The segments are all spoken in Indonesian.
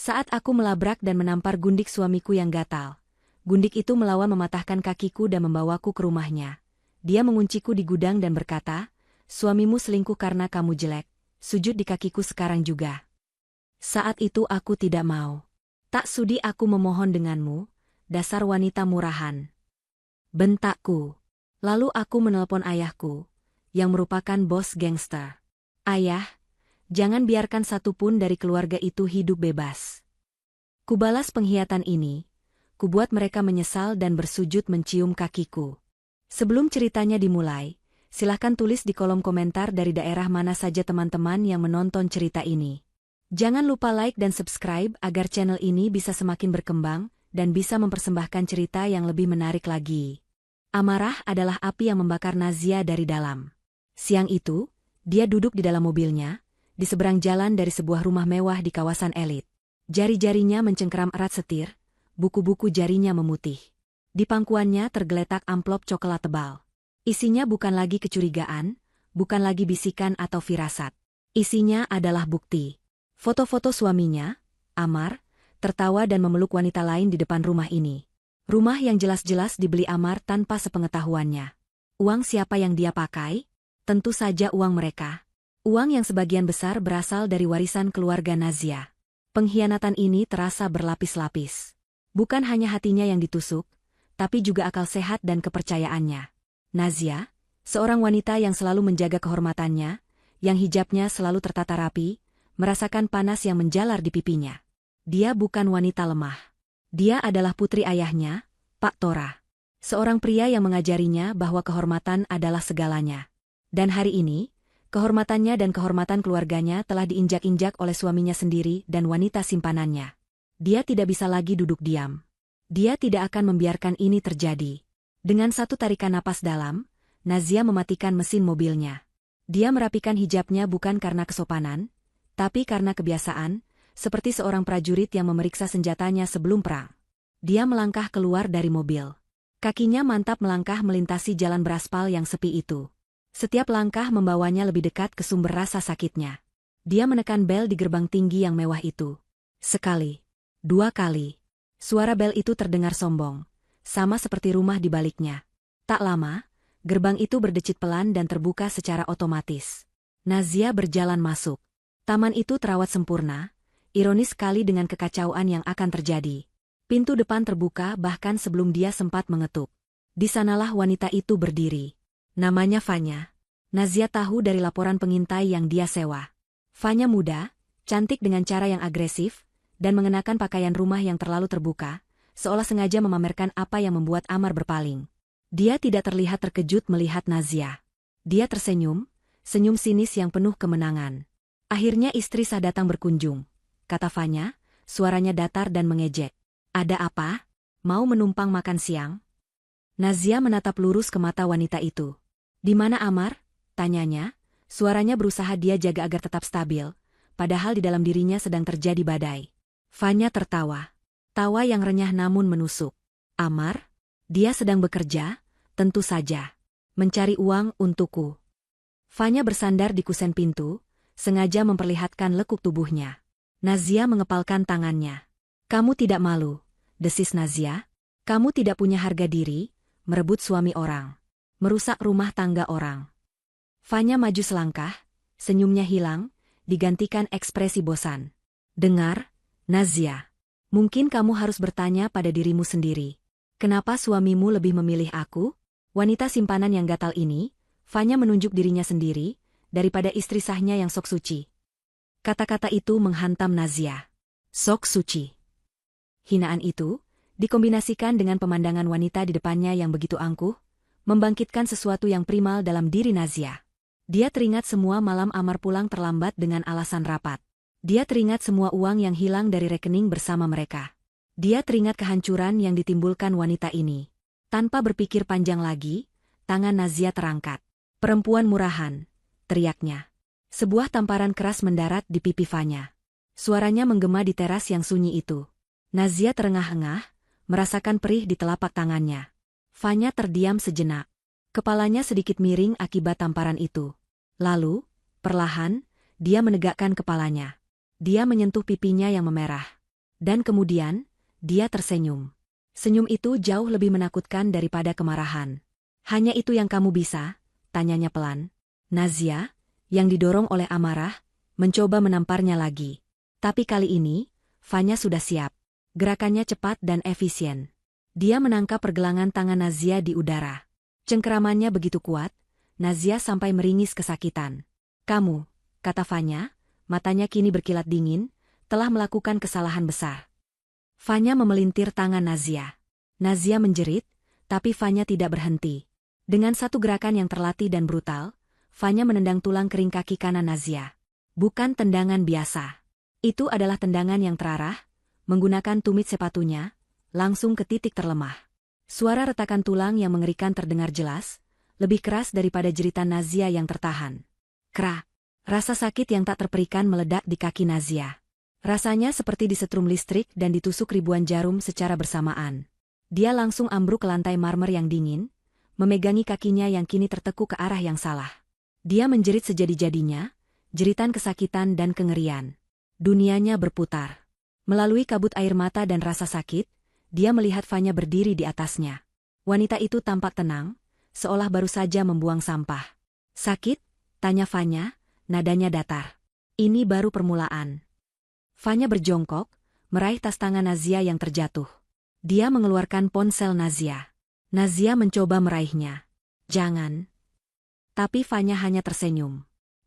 Saat aku melabrak dan menampar gundik suamiku yang gatal, gundik itu melawan mematahkan kakiku dan membawaku ke rumahnya. Dia mengunciku di gudang dan berkata, "Suamimu selingkuh karena kamu jelek, sujud di kakiku sekarang juga." Saat itu aku tidak mau. "Tak sudi aku memohon denganmu, dasar wanita murahan," bentakku. Lalu aku menelpon ayahku, yang merupakan bos gangster. "Ayah, jangan biarkan satupun dari keluarga itu hidup bebas." Kubalas pengkhianatan ini, kubuat mereka menyesal dan bersujud mencium kakiku. Sebelum ceritanya dimulai, silahkan tulis di kolom komentar dari daerah mana saja teman-teman yang menonton cerita ini. Jangan lupa like dan subscribe agar channel ini bisa semakin berkembang dan bisa mempersembahkan cerita yang lebih menarik lagi. Amarah adalah api yang membakar Nazia dari dalam. Siang itu, dia duduk di dalam mobilnya, di seberang jalan dari sebuah rumah mewah di kawasan elit. Jari-jarinya mencengkeram erat setir, buku-buku jarinya memutih. Di pangkuannya tergeletak amplop coklat tebal. Isinya bukan lagi kecurigaan, bukan lagi bisikan atau firasat. Isinya adalah bukti. Foto-foto suaminya, Amar, tertawa dan memeluk wanita lain di depan rumah ini. Rumah yang jelas-jelas dibeli Amar tanpa sepengetahuannya. Uang siapa yang dia pakai? Tentu saja uang mereka. Uang yang sebagian besar berasal dari warisan keluarga Nazia. Pengkhianatan ini terasa berlapis-lapis. Bukan hanya hatinya yang ditusuk, tapi juga akal sehat dan kepercayaannya. Nazia, seorang wanita yang selalu menjaga kehormatannya, yang hijabnya selalu tertata rapi, merasakan panas yang menjalar di pipinya. Dia bukan wanita lemah. Dia adalah putri ayahnya, Pak Tora. Seorang pria yang mengajarinya bahwa kehormatan adalah segalanya. Dan hari ini, kehormatannya dan kehormatan keluarganya telah diinjak-injak oleh suaminya sendiri dan wanita simpanannya. Dia tidak bisa lagi duduk diam. Dia tidak akan membiarkan ini terjadi. Dengan satu tarikan napas dalam, Nazia mematikan mesin mobilnya. Dia merapikan hijabnya bukan karena kesopanan, tapi karena kebiasaan, seperti seorang prajurit yang memeriksa senjatanya sebelum perang. Dia melangkah keluar dari mobil. Kakinya mantap melangkah melintasi jalan beraspal yang sepi itu. Setiap langkah membawanya lebih dekat ke sumber rasa sakitnya. Dia menekan bel di gerbang tinggi yang mewah itu. Sekali, dua kali. Suara bel itu terdengar sombong, sama seperti rumah di baliknya. Tak lama, gerbang itu berdecit pelan dan terbuka secara otomatis. Nazia berjalan masuk. Taman itu terawat sempurna, ironis sekali dengan kekacauan yang akan terjadi. Pintu depan terbuka bahkan sebelum dia sempat mengetuk. Di sanalah wanita itu berdiri. Namanya Fanya. Nazia tahu dari laporan pengintai yang dia sewa. Fanya muda, cantik dengan cara yang agresif, dan mengenakan pakaian rumah yang terlalu terbuka, seolah sengaja memamerkan apa yang membuat Amar berpaling. Dia tidak terlihat terkejut melihat Nazia. Dia tersenyum, senyum sinis yang penuh kemenangan. "Akhirnya istri sah datang berkunjung," kata Fanya, suaranya datar dan mengejek. "Ada apa? Mau menumpang makan siang?" Nazia menatap lurus ke mata wanita itu. "Di mana Amar?" tanyanya, suaranya berusaha dia jaga agar tetap stabil, padahal di dalam dirinya sedang terjadi badai. Fanya tertawa. Tawa yang renyah namun menusuk. "Amar? Dia sedang bekerja, tentu saja. Mencari uang untukku." Fanya bersandar di kusen pintu, sengaja memperlihatkan lekuk tubuhnya. Nazia mengepalkan tangannya. "Kamu tidak malu," desis Nazia. "Kamu tidak punya harga diri, merebut suami orang. Merusak rumah tangga orang." Fanya maju selangkah, senyumnya hilang, digantikan ekspresi bosan. "Dengar, Nazia. Mungkin kamu harus bertanya pada dirimu sendiri. Kenapa suamimu lebih memilih aku, wanita simpanan yang gatal ini?" Fanya menunjuk dirinya sendiri, daripada istri sahnya yang sok suci. Kata-kata itu menghantam Nazia. Sok suci. Hinaan itu, dikombinasikan dengan pemandangan wanita di depannya yang begitu angkuh, membangkitkan sesuatu yang primal dalam diri Nazia. Dia teringat semua malam Amar pulang terlambat dengan alasan rapat. Dia teringat semua uang yang hilang dari rekening bersama mereka. Dia teringat kehancuran yang ditimbulkan wanita ini. Tanpa berpikir panjang lagi, tangan Nazia terangkat. "Perempuan murahan," teriaknya. Sebuah tamparan keras mendarat di pipi Fanya. Suaranya menggema di teras yang sunyi itu. Nazia terengah-engah, merasakan perih di telapak tangannya. Fanya terdiam sejenak. Kepalanya sedikit miring akibat tamparan itu. Lalu, perlahan, dia menegakkan kepalanya. Dia menyentuh pipinya yang memerah. Dan kemudian, dia tersenyum. Senyum itu jauh lebih menakutkan daripada kemarahan. Hanya itu yang kamu bisa? Tanyanya pelan. Nazia, yang didorong oleh amarah, mencoba menamparnya lagi. Tapi kali ini, Fanya sudah siap. Gerakannya cepat dan efisien. Dia menangkap pergelangan tangan Nazia di udara. Cengkeramannya begitu kuat, Nazia sampai meringis kesakitan. Kamu, kata Fanya, matanya kini berkilat dingin, telah melakukan kesalahan besar. Fanya memelintir tangan Nazia. Nazia menjerit, tapi Fanya tidak berhenti. Dengan satu gerakan yang terlatih dan brutal, Fanya menendang tulang kering kaki kanan Nazia. Bukan tendangan biasa. Itu adalah tendangan yang terarah, menggunakan tumit sepatunya, langsung ke titik terlemah. Suara retakan tulang yang mengerikan terdengar jelas, lebih keras daripada jeritan Nazia yang tertahan. Kra! Rasa sakit yang tak terperikan meledak di kaki Nazia. Rasanya seperti disetrum listrik dan ditusuk ribuan jarum secara bersamaan. Dia langsung ambruk ke lantai marmer yang dingin, memegangi kakinya yang kini tertekuk ke arah yang salah. Dia menjerit sejadi-jadinya, jeritan kesakitan dan kengerian. Dunianya berputar. Melalui kabut air mata dan rasa sakit, dia melihat Fanya berdiri di atasnya. Wanita itu tampak tenang, seolah baru saja membuang sampah. Sakit? Tanya Fanya, nadanya datar. Ini baru permulaan. Fanya berjongkok, meraih tas tangan Nazia yang terjatuh. Dia mengeluarkan ponsel Nazia. Nazia mencoba meraihnya. Jangan. Tapi Fanya hanya tersenyum.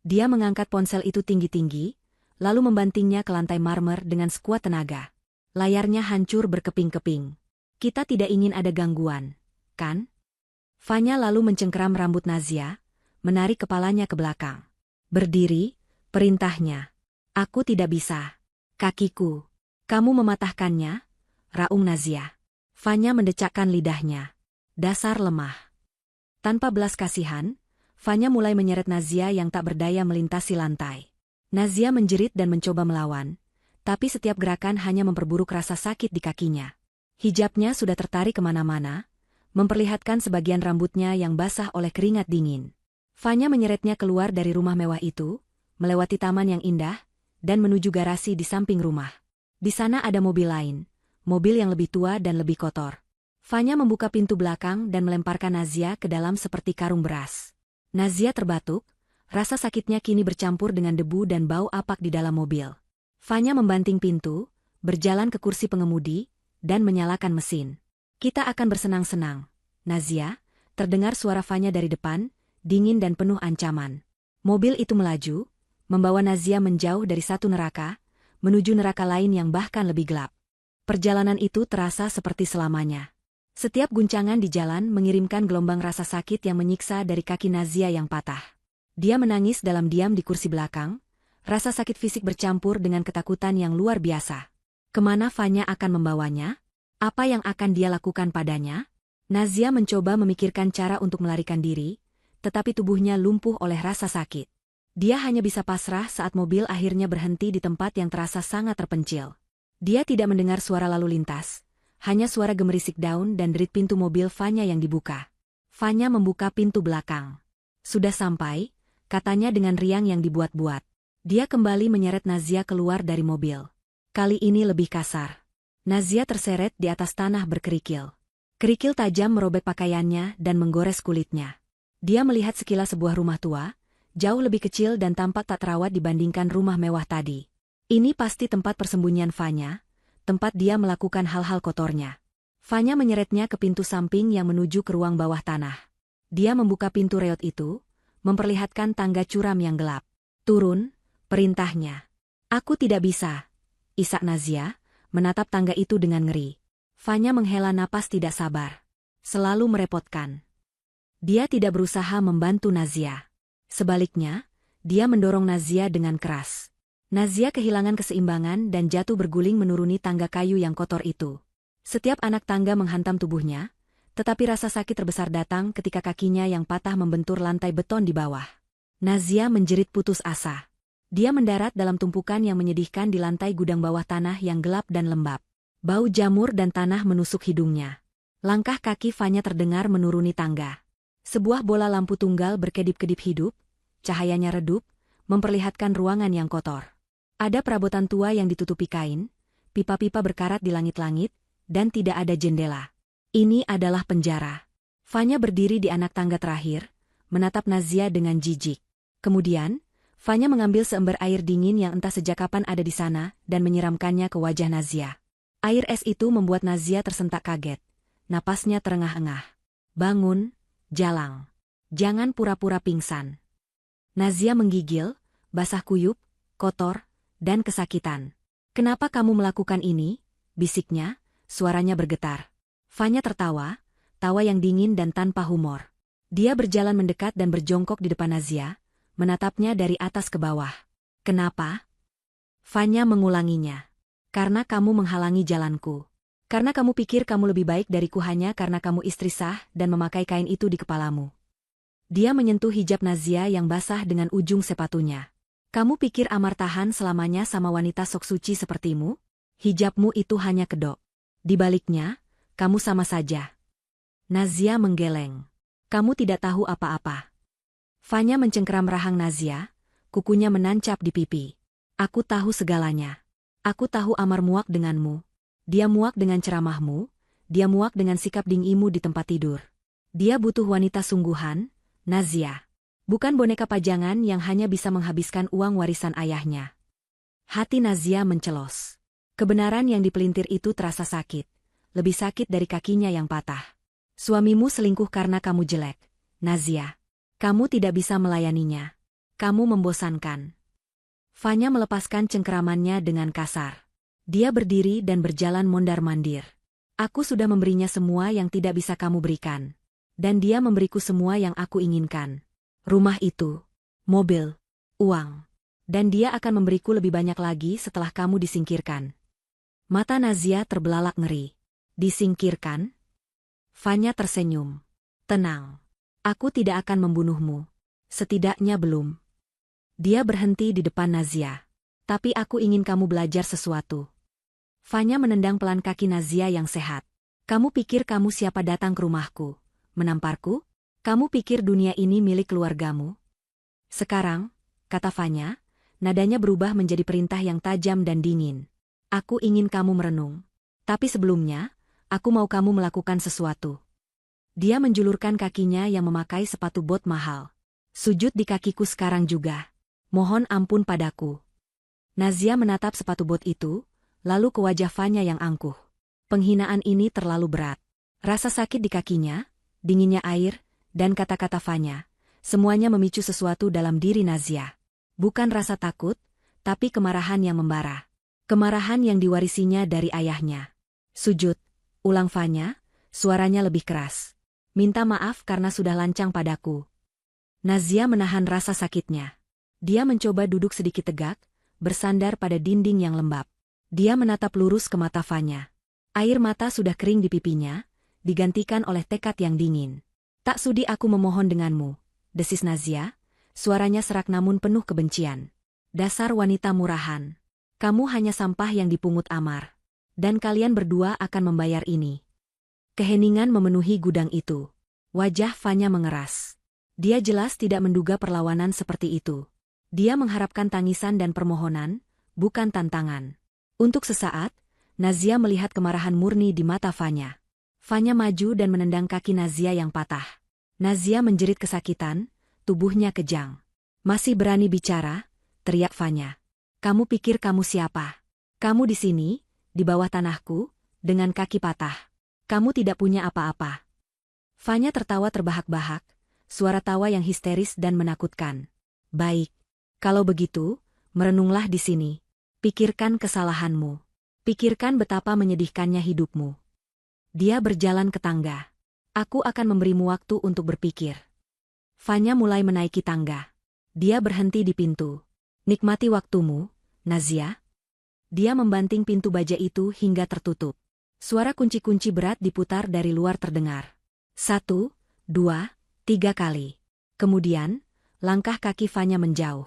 Dia mengangkat ponsel itu tinggi-tinggi, lalu membantingnya ke lantai marmer dengan sekuat tenaga. Layarnya hancur berkeping-keping. Kita tidak ingin ada gangguan, kan? Fanya lalu mencengkeram rambut Nazia, menarik kepalanya ke belakang. Berdiri, perintahnya. Aku tidak bisa. Kakiku. Kamu mematahkannya? Raung Nazia. Fanya mendecakkan lidahnya. Dasar lemah. Tanpa belas kasihan, Fanya mulai menyeret Nazia yang tak berdaya melintasi lantai. Nazia menjerit dan mencoba melawan, tapi setiap gerakan hanya memperburuk rasa sakit di kakinya. Hijabnya sudah tertarik kemana-mana, memperlihatkan sebagian rambutnya yang basah oleh keringat dingin. Fanya menyeretnya keluar dari rumah mewah itu, melewati taman yang indah, dan menuju garasi di samping rumah. Di sana ada mobil lain, mobil yang lebih tua dan lebih kotor. Fanya membuka pintu belakang dan melemparkan Nazia ke dalam seperti karung beras. Nazia terbatuk, rasa sakitnya kini bercampur dengan debu dan bau apak di dalam mobil. Fanya membanting pintu, berjalan ke kursi pengemudi, dan menyalakan mesin. Kita akan bersenang-senang, Nazia, terdengar suara Fanya dari depan, dingin dan penuh ancaman. Mobil itu melaju, membawa Nazia menjauh dari satu neraka, menuju neraka lain yang bahkan lebih gelap. Perjalanan itu terasa seperti selamanya. Setiap guncangan di jalan mengirimkan gelombang rasa sakit yang menyiksa dari kaki Nazia yang patah. Dia menangis dalam diam di kursi belakang, rasa sakit fisik bercampur dengan ketakutan yang luar biasa. Kemana Fanya akan membawanya? Apa yang akan dia lakukan padanya? Nazia mencoba memikirkan cara untuk melarikan diri, tetapi tubuhnya lumpuh oleh rasa sakit. Dia hanya bisa pasrah saat mobil akhirnya berhenti di tempat yang terasa sangat terpencil. Dia tidak mendengar suara lalu lintas, hanya suara gemerisik daun dan derit pintu mobil Fanya yang dibuka. Fanya membuka pintu belakang. Sudah sampai, katanya dengan riang yang dibuat-buat. Dia kembali menyeret Nazia keluar dari mobil. Kali ini lebih kasar. Nazia terseret di atas tanah berkerikil. Kerikil tajam merobek pakaiannya dan menggores kulitnya. Dia melihat sekilas sebuah rumah tua, jauh lebih kecil dan tampak tak terawat dibandingkan rumah mewah tadi. Ini pasti tempat persembunyian Fanya, tempat dia melakukan hal-hal kotornya. Fanya menyeretnya ke pintu samping yang menuju ke ruang bawah tanah. Dia membuka pintu reot itu, memperlihatkan tangga curam yang gelap. Turun, perintahnya. Aku tidak bisa. Isak Nazia, menatap tangga itu dengan ngeri. Fanya menghela napas tidak sabar. Selalu merepotkan. Dia tidak berusaha membantu Nazia. Sebaliknya, dia mendorong Nazia dengan keras. Nazia kehilangan keseimbangan dan jatuh berguling menuruni tangga kayu yang kotor itu. Setiap anak tangga menghantam tubuhnya, tetapi rasa sakit terbesar datang ketika kakinya yang patah membentur lantai beton di bawah. Nazia menjerit putus asa. Dia mendarat dalam tumpukan yang menyedihkan di lantai gudang bawah tanah yang gelap dan lembab. Bau jamur dan tanah menusuk hidungnya. Langkah kaki Fanya terdengar menuruni tangga. Sebuah bola lampu tunggal berkedip-kedip hidup, cahayanya redup, memperlihatkan ruangan yang kotor. Ada perabotan tua yang ditutupi kain, pipa-pipa berkarat di langit-langit, dan tidak ada jendela. Ini adalah penjara. Fanya berdiri di anak tangga terakhir, menatap Nazia dengan jijik. Kemudian, Fanya mengambil seember air dingin yang entah sejak kapan ada di sana dan menyiramkannya ke wajah Nazia. Air es itu membuat Nazia tersentak kaget. Napasnya terengah-engah. Bangun, Jalang. Jangan pura-pura pingsan. Nazia menggigil, basah kuyup, kotor, dan kesakitan. Kenapa kamu melakukan ini? Bisiknya, suaranya bergetar. Fanya tertawa, tawa yang dingin dan tanpa humor. Dia berjalan mendekat dan berjongkok di depan Nazia, menatapnya dari atas ke bawah. Kenapa? Fanya mengulanginya. Karena kamu menghalangi jalanku. Karena kamu pikir kamu lebih baik dariku hanya karena kamu istri sah dan memakai kain itu di kepalamu. Dia menyentuh hijab Nazia yang basah dengan ujung sepatunya. Kamu pikir Amar tahan selamanya sama wanita sok suci sepertimu? Hijabmu itu hanya kedok. Di baliknya, kamu sama saja. Nazia menggeleng. Kamu tidak tahu apa-apa. Fanya mencengkeram rahang Nazia, kukunya menancap di pipi. Aku tahu segalanya. Aku tahu Amar muak denganmu. Dia muak dengan ceramahmu, dia muak dengan sikap dingimu di tempat tidur. Dia butuh wanita sungguhan, Nazia. Bukan boneka pajangan yang hanya bisa menghabiskan uang warisan ayahnya. Hati Nazia mencelos. Kebenaran yang dipelintir itu terasa sakit. Lebih sakit dari kakinya yang patah. Suamimu selingkuh karena kamu jelek, Nazia. Kamu tidak bisa melayaninya. Kamu membosankan. Fanya melepaskan cengkeramannya dengan kasar. Dia berdiri dan berjalan mondar-mandir. Aku sudah memberinya semua yang tidak bisa kamu berikan. Dan dia memberiku semua yang aku inginkan. Rumah itu, mobil, uang. Dan dia akan memberiku lebih banyak lagi setelah kamu disingkirkan. Mata Nazia terbelalak ngeri. Disingkirkan? Fanya tersenyum. Tenang. Aku tidak akan membunuhmu. Setidaknya belum. Dia berhenti di depan Nazia. Tapi aku ingin kamu belajar sesuatu. Fanya menendang pelan kaki Nazia yang sehat. Kamu pikir kamu siapa datang ke rumahku? Menamparku? Kamu pikir dunia ini milik keluargamu? Sekarang, kata Fanya, nadanya berubah menjadi perintah yang tajam dan dingin. Aku ingin kamu merenung. Tapi sebelumnya, aku mau kamu melakukan sesuatu. Dia menjulurkan kakinya yang memakai sepatu bot mahal. Sujud di kakiku sekarang juga. Mohon ampun padaku. Nazia menatap sepatu bot itu, lalu ke wajah Fanya yang angkuh. Penghinaan ini terlalu berat. Rasa sakit di kakinya, dinginnya air, dan kata-kata Fanya, semuanya memicu sesuatu dalam diri Nazia. Bukan rasa takut, tapi kemarahan yang membara. Kemarahan yang diwarisinya dari ayahnya. Sujud, ulang Fanya, suaranya lebih keras. Minta maaf karena sudah lancang padaku. Nazia menahan rasa sakitnya. Dia mencoba duduk sedikit tegak, bersandar pada dinding yang lembab. Dia menatap lurus ke mata Fanya. Air mata sudah kering di pipinya, digantikan oleh tekad yang dingin. Tak sudi aku memohon denganmu, desis Nazia, suaranya serak namun penuh kebencian. Dasar wanita murahan. Kamu hanya sampah yang dipungut Amar. Dan kalian berdua akan membayar ini. Keheningan memenuhi gudang itu. Wajah Fanya mengeras. Dia jelas tidak menduga perlawanan seperti itu. Dia mengharapkan tangisan dan permohonan, bukan tantangan. Untuk sesaat, Nazia melihat kemarahan murni di mata Fanya. Fanya maju dan menendang kaki Nazia yang patah. Nazia menjerit kesakitan, tubuhnya kejang. Masih berani bicara? Teriak Fanya. Kamu pikir kamu siapa? Kamu di sini, di bawah tanahku, dengan kaki patah. Kamu tidak punya apa-apa. Fanya tertawa terbahak-bahak, suara tawa yang histeris dan menakutkan. Baik. Kalau begitu, merenunglah di sini. Pikirkan kesalahanmu. Pikirkan betapa menyedihkannya hidupmu. Dia berjalan ke tangga. Aku akan memberimu waktu untuk berpikir. Fanya mulai menaiki tangga. Dia berhenti di pintu. Nikmati waktumu, Nazia. Dia membanting pintu baja itu hingga tertutup. Suara kunci-kunci berat diputar dari luar terdengar. 1, 2, 3 kali. Kemudian, langkah kaki Fanya menjauh.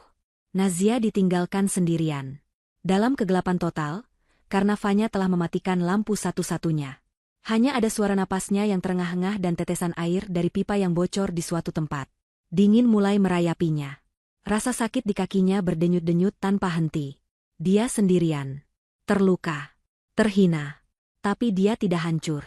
Nazia ditinggalkan sendirian. Dalam kegelapan total, karena Fanya telah mematikan lampu satu-satunya. Hanya ada suara napasnya yang terengah-engah dan tetesan air dari pipa yang bocor di suatu tempat. Dingin mulai merayapinya. Rasa sakit di kakinya berdenyut-denyut tanpa henti. Dia sendirian. Terluka. terhina. Tapi dia tidak hancur.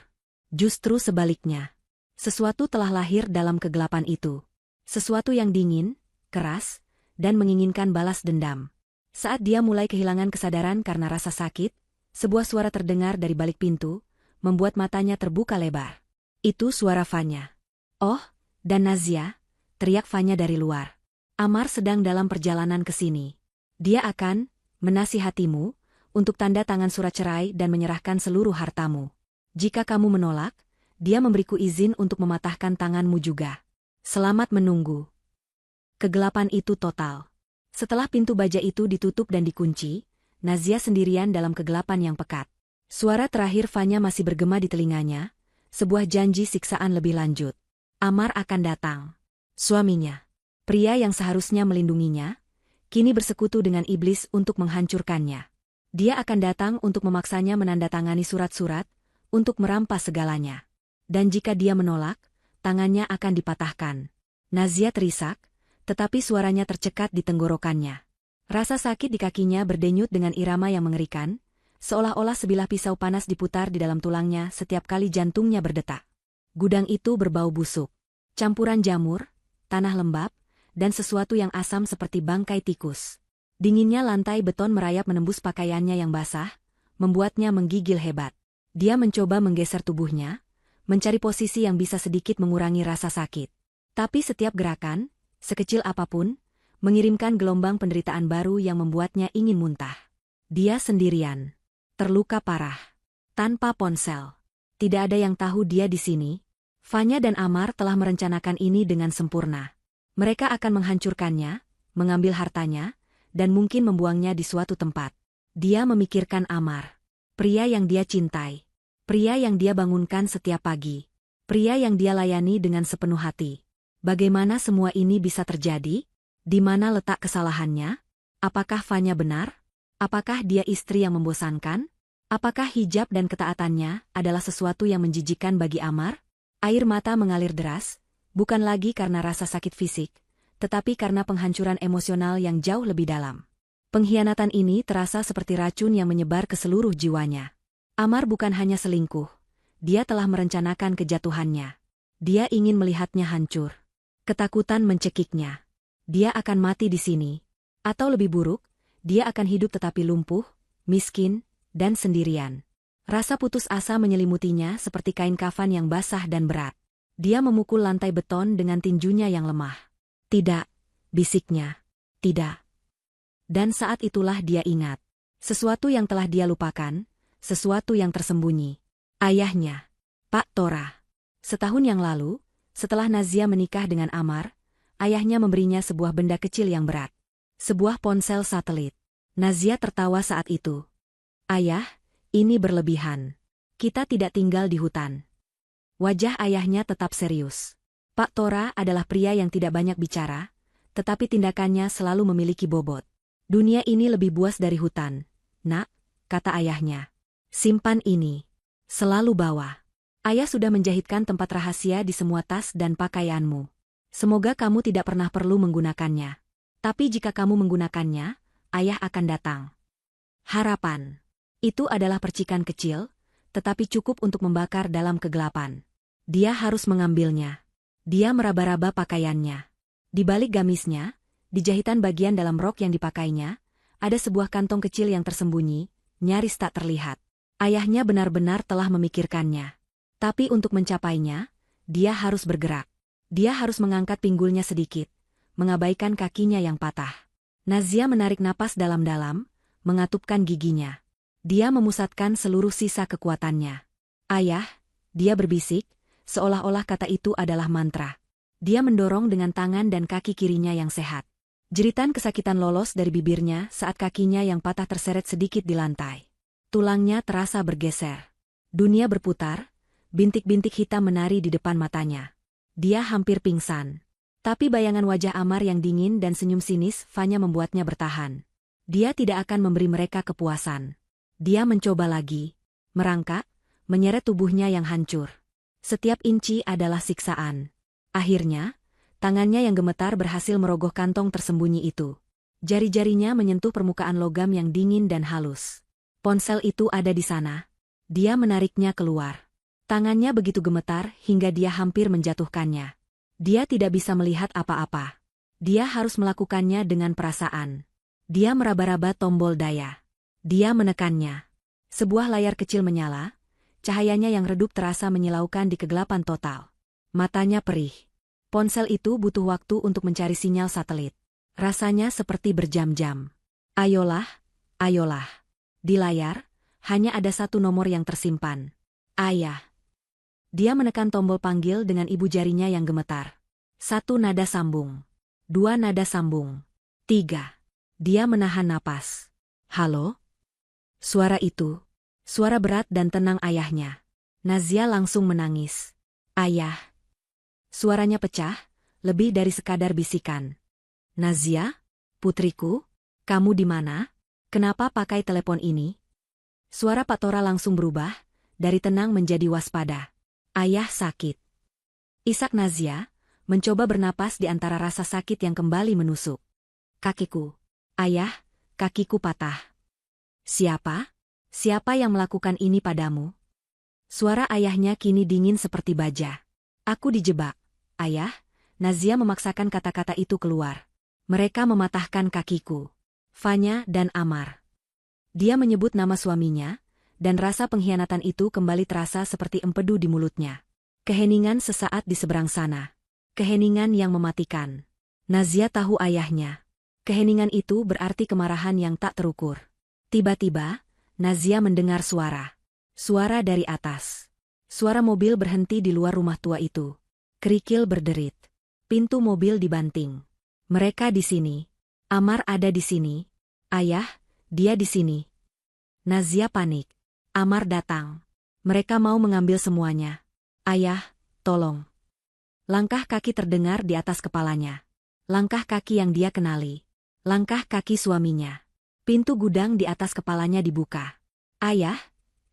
Justru sebaliknya. Sesuatu telah lahir dalam kegelapan itu. Sesuatu yang dingin, keras, dan menginginkan balas dendam. Saat dia mulai kehilangan kesadaran karena rasa sakit, sebuah suara terdengar dari balik pintu, membuat matanya terbuka lebar. Itu suara Fanya. "Oh, dan Nazia," teriak Fanya dari luar. "Amar sedang dalam perjalanan ke sini. Dia akan menasihatimu untuk tanda tangan surat cerai dan menyerahkan seluruh hartamu. Jika kamu menolak, dia memberiku izin untuk mematahkan tanganmu juga. Selamat menunggu." Kegelapan itu total. Setelah pintu baja itu ditutup dan dikunci, Nazia sendirian dalam kegelapan yang pekat. Suara terakhir Fanya masih bergema di telinganya, sebuah janji siksaan lebih lanjut. Amar akan datang. Suaminya, pria yang seharusnya melindunginya, kini bersekutu dengan iblis untuk menghancurkannya. Dia akan datang untuk memaksanya menandatangani surat-surat, untuk merampas segalanya. Dan jika dia menolak, tangannya akan dipatahkan. Nazia terisak, tetapi suaranya tercekat di tenggorokannya. Rasa sakit di kakinya berdenyut dengan irama yang mengerikan, seolah-olah sebilah pisau panas diputar di dalam tulangnya setiap kali jantungnya berdetak. Gudang itu berbau busuk. Campuran jamur, tanah lembab, dan sesuatu yang asam seperti bangkai tikus. Dinginnya lantai beton merayap menembus pakaiannya yang basah, membuatnya menggigil hebat. Dia mencoba menggeser tubuhnya, mencari posisi yang bisa sedikit mengurangi rasa sakit. Tapi setiap gerakan, sekecil apapun, mengirimkan gelombang penderitaan baru yang membuatnya ingin muntah. Dia sendirian. Terluka parah. Tanpa ponsel. Tidak ada yang tahu dia di sini. Fanya dan Amar telah merencanakan ini dengan sempurna. Mereka akan menghancurkannya, mengambil hartanya, dan mungkin membuangnya di suatu tempat. Dia memikirkan Amar. Pria yang dia cintai. Pria yang dia bangunkan setiap pagi. Pria yang dia layani dengan sepenuh hati. Bagaimana semua ini bisa terjadi? Di mana letak kesalahannya? Apakah Fanya benar? Apakah dia istri yang membosankan? Apakah hijab dan ketaatannya adalah sesuatu yang menjijikan bagi Amar? Air mata mengalir deras, bukan lagi karena rasa sakit fisik, tetapi karena penghancuran emosional yang jauh lebih dalam. Pengkhianatan ini terasa seperti racun yang menyebar ke seluruh jiwanya. Amar bukan hanya selingkuh, dia telah merencanakan kejatuhannya. Dia ingin melihatnya hancur. Ketakutan mencekiknya. Dia akan mati di sini. Atau lebih buruk, dia akan hidup tetapi lumpuh, miskin, dan sendirian. Rasa putus asa menyelimutinya seperti kain kafan yang basah dan berat. Dia memukul lantai beton dengan tinjunya yang lemah. "Tidak," bisiknya. "Tidak." Dan saat itulah dia ingat. Sesuatu yang telah dia lupakan, sesuatu yang tersembunyi. Ayahnya, Pak Tora. Setahun yang lalu, setelah Nazia menikah dengan Amar, ayahnya memberinya sebuah benda kecil yang berat. Sebuah ponsel satelit. Nazia tertawa saat itu. "Ayah, ini berlebihan. Kita tidak tinggal di hutan." Wajah ayahnya tetap serius. Pak Tora adalah pria yang tidak banyak bicara, tetapi tindakannya selalu memiliki bobot. "Dunia ini lebih buas dari hutan, Nak," kata ayahnya. "Simpan ini. Selalu bawa. Ayah sudah menjahitkan tempat rahasia di semua tas dan pakaianmu. Semoga kamu tidak pernah perlu menggunakannya. Tapi jika kamu menggunakannya, ayah akan datang." Harapan. Itu adalah percikan kecil, tetapi cukup untuk membakar dalam kegelapan. Dia harus mengambilnya. Dia meraba-raba pakaiannya. Di balik gamisnya, di jahitan bagian dalam rok yang dipakainya, ada sebuah kantong kecil yang tersembunyi, nyaris tak terlihat. Ayahnya benar-benar telah memikirkannya. Tapi untuk mencapainya, dia harus bergerak. Dia harus mengangkat pinggulnya sedikit, mengabaikan kakinya yang patah. Nazia menarik napas dalam-dalam, mengatupkan giginya. Dia memusatkan seluruh sisa kekuatannya. "Ayah," dia berbisik, seolah-olah kata itu adalah mantra. Dia mendorong dengan tangan dan kaki kirinya yang sehat. Jeritan kesakitan lolos dari bibirnya saat kakinya yang patah terseret sedikit di lantai. Tulangnya terasa bergeser. Dunia berputar, bintik-bintik hitam menari di depan matanya. Dia hampir pingsan. Tapi bayangan wajah Amar yang dingin dan senyum sinis Fanya membuatnya bertahan. Dia tidak akan memberi mereka kepuasan. Dia mencoba lagi, merangkak, menyeret tubuhnya yang hancur. Setiap inci adalah siksaan. Akhirnya, tangannya yang gemetar berhasil merogoh kantong tersembunyi itu. Jari-jarinya menyentuh permukaan logam yang dingin dan halus. Ponsel itu ada di sana. Dia menariknya keluar. Tangannya begitu gemetar hingga dia hampir menjatuhkannya. Dia tidak bisa melihat apa-apa. Dia harus melakukannya dengan perasaan. Dia meraba-raba tombol daya. Dia menekannya. Sebuah layar kecil menyala, cahayanya yang redup terasa menyilaukan di kegelapan total. Matanya perih. Ponsel itu butuh waktu untuk mencari sinyal satelit. Rasanya seperti berjam-jam. Ayolah, ayolah. Di layar, hanya ada satu nomor yang tersimpan. Ayah. Dia menekan tombol panggil dengan ibu jarinya yang gemetar. 1 nada sambung. 2 nada sambung. 3. Dia menahan napas. Halo? Suara itu. Suara berat dan tenang ayahnya. Nazia langsung menangis. Ayah. Suaranya pecah, lebih dari sekadar bisikan. Nazia? Putriku? Kamu di mana? Kenapa pakai telepon ini? Suara Pak Tora langsung berubah, dari tenang menjadi waspada. Ayah sakit. Isak Nazia, mencoba bernapas di antara rasa sakit yang kembali menusuk. Kakiku. Ayah, kakiku patah. Siapa? Siapa yang melakukan ini padamu? Suara ayahnya kini dingin seperti baja. Aku dijebak. Ayah, Nazia memaksakan kata-kata itu keluar. Mereka mematahkan kakiku. Fanya dan Amar. Dia menyebut nama suaminya, dan rasa pengkhianatan itu kembali terasa seperti empedu di mulutnya. Keheningan sesaat di seberang sana. Keheningan yang mematikan. Nazia tahu ayahnya. Keheningan itu berarti kemarahan yang tak terukur. Tiba-tiba, Nazia mendengar suara. Suara dari atas. Suara mobil berhenti di luar rumah tua itu. Kerikil berderit. Pintu mobil dibanting. Mereka di sini. Amar ada di sini. Ayah, dia di sini. Nazia panik. Amar datang. Mereka mau mengambil semuanya. Ayah, tolong. Langkah kaki terdengar di atas kepalanya. Langkah kaki yang dia kenali. Langkah kaki suaminya. Pintu gudang di atas kepalanya dibuka. Ayah,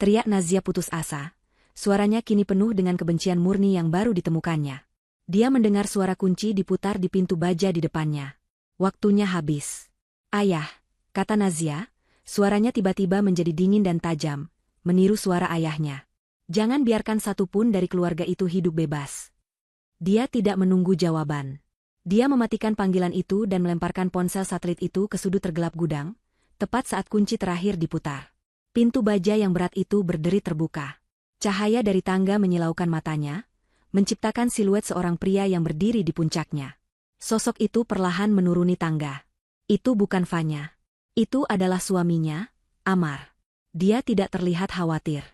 teriak Nazia putus asa. Suaranya kini penuh dengan kebencian murni yang baru ditemukannya. Dia mendengar suara kunci diputar di pintu baja di depannya. Waktunya habis. Ayah, kata Nazia, suaranya tiba-tiba menjadi dingin dan tajam, meniru suara ayahnya. Jangan biarkan satupun dari keluarga itu hidup bebas. Dia tidak menunggu jawaban. Dia mematikan panggilan itu dan melemparkan ponsel satelit itu ke sudut tergelap gudang, tepat saat kunci terakhir diputar. Pintu baja yang berat itu berderi terbuka. Cahaya dari tangga menyilaukan matanya, menciptakan siluet seorang pria yang berdiri di puncaknya. Sosok itu perlahan menuruni tangga. Itu bukan Fanya. Itu adalah suaminya, Amar. Dia tidak terlihat khawatir.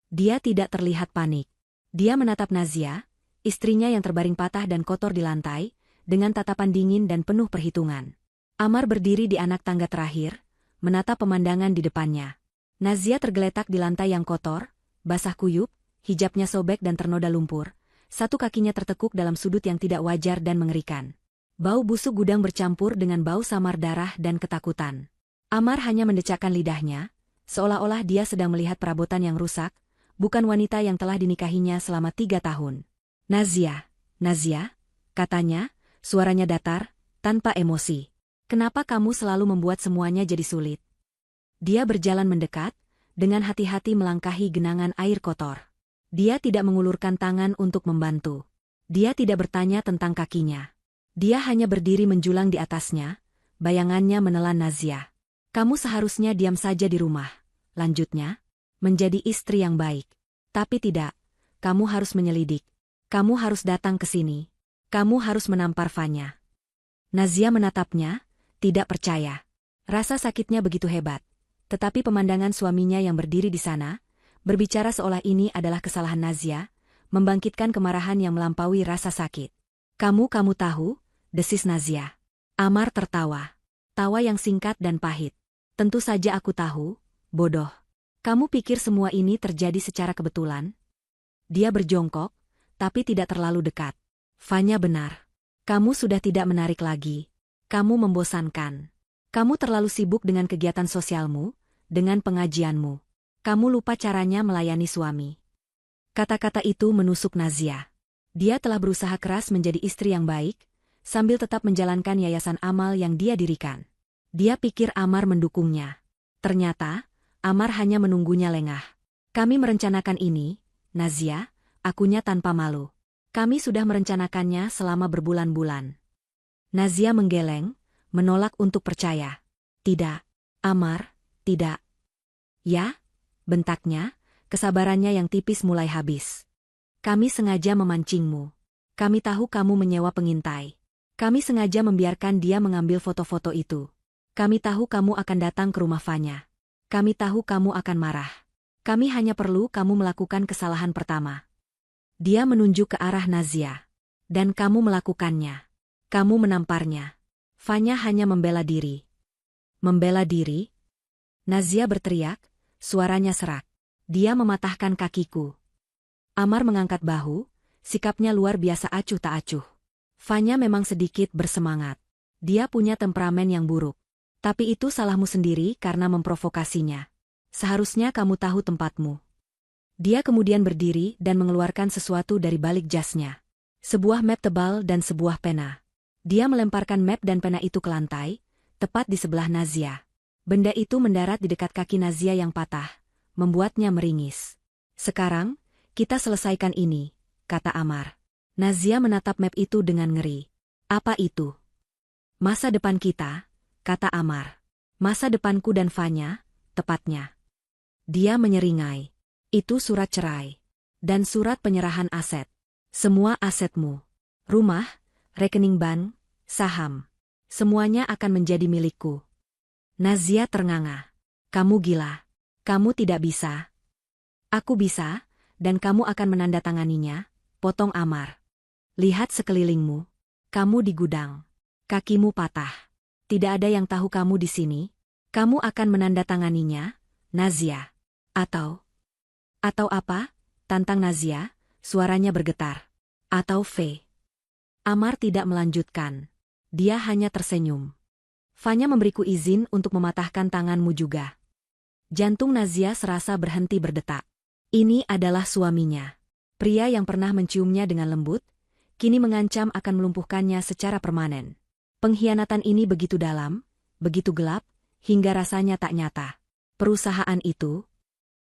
Dia tidak terlihat panik. Dia menatap Nazia, istrinya yang terbaring patah dan kotor di lantai, dengan tatapan dingin dan penuh perhitungan. Amar berdiri di anak tangga terakhir, menatap pemandangan di depannya. Nazia tergeletak di lantai yang kotor, basah kuyup, hijabnya sobek dan ternoda lumpur. Satu kakinya tertekuk dalam sudut yang tidak wajar dan mengerikan. Bau busuk gudang bercampur dengan bau samar darah dan ketakutan. Amar hanya mendecakkan lidahnya, seolah-olah dia sedang melihat perabotan yang rusak, bukan wanita yang telah dinikahinya selama 3 tahun. Nazia, Nazia, katanya, suaranya datar, tanpa emosi. Kenapa kamu selalu membuat semuanya jadi sulit? Dia berjalan mendekat, dengan hati-hati melangkahi genangan air kotor. Dia tidak mengulurkan tangan untuk membantu. Dia tidak bertanya tentang kakinya. Dia hanya berdiri menjulang di atasnya, bayangannya menelan Nazia. Kamu seharusnya diam saja di rumah, lanjutnya, menjadi istri yang baik. Tapi tidak, kamu harus menyelidik. Kamu harus datang ke sini. Kamu harus menampar Fanya. Nazia menatapnya, tidak percaya. Rasa sakitnya begitu hebat. Tetapi pemandangan suaminya yang berdiri di sana, berbicara seolah ini adalah kesalahan Nazia, membangkitkan kemarahan yang melampaui rasa sakit. Kamu tahu, desis Nazia. Amar tertawa. Tawa yang singkat dan pahit. Tentu saja aku tahu, bodoh. Kamu pikir semua ini terjadi secara kebetulan? Dia berjongkok, tapi tidak terlalu dekat. Fanya benar. Kamu sudah tidak menarik lagi. Kamu membosankan. Kamu terlalu sibuk dengan kegiatan sosialmu, dengan pengajianmu. Kamu lupa caranya melayani suami. Kata-kata itu menusuk Nazia. Dia telah berusaha keras menjadi istri yang baik, sambil tetap menjalankan yayasan amal yang dia dirikan. Dia pikir Amar mendukungnya. Ternyata, Amar hanya menunggunya lengah. Kami merencanakan ini, Nazia, akunya tanpa malu. Kami sudah merencanakannya selama berbulan-bulan. Nazia menggeleng, menolak untuk percaya. Tidak, Amar, tidak. Ya, bentaknya, kesabarannya yang tipis mulai habis. Kami sengaja memancingmu. Kami tahu kamu menyewa pengintai. Kami sengaja membiarkan dia mengambil foto-foto itu. Kami tahu kamu akan datang ke rumah Fanya. Kami tahu kamu akan marah. Kami hanya perlu kamu melakukan kesalahan pertama. Dia menunjuk ke arah Nazia. Dan kamu melakukannya. Kamu menamparnya. Fanya hanya membela diri. Membela diri? Nazia berteriak, suaranya serak. Dia mematahkan kakiku. Amar mengangkat bahu, sikapnya luar biasa acuh tak acuh. Fanya memang sedikit bersemangat. Dia punya temperamen yang buruk. Tapi itu salahmu sendiri karena memprovokasinya. Seharusnya kamu tahu tempatmu. Dia kemudian berdiri dan mengeluarkan sesuatu dari balik jasnya. Sebuah map tebal dan sebuah pena. Dia melemparkan map dan pena itu ke lantai, tepat di sebelah Nazia. Benda itu mendarat di dekat kaki Nazia yang patah, membuatnya meringis. Sekarang, kita selesaikan ini, kata Amar. Nazia menatap map itu dengan ngeri. Apa itu? Masa depan kita, kata Amar. Masa depanku dan Fanya, tepatnya. Dia menyeringai. Itu surat cerai. Dan surat penyerahan aset. Semua asetmu. Rumah, rekening bank, saham. Semuanya akan menjadi milikku. Nazia ternganga. Kamu gila. Kamu tidak bisa. Aku bisa, dan kamu akan menandatanganinya, potong Amar. Lihat sekelilingmu. Kamu di gudang. Kakimu patah. Tidak ada yang tahu kamu di sini. Kamu akan menandatanganinya, Nazia. Atau apa? Tantang Nazia, suaranya bergetar. Atau V. Amar tidak melanjutkan. Dia hanya tersenyum. Fanya memberiku izin untuk mematahkan tanganmu juga. Jantung Nazia serasa berhenti berdetak. Ini adalah suaminya. Pria yang pernah menciumnya dengan lembut, kini mengancam akan melumpuhkannya secara permanen. Pengkhianatan ini begitu dalam, begitu gelap, hingga rasanya tak nyata. Perusahaan itu,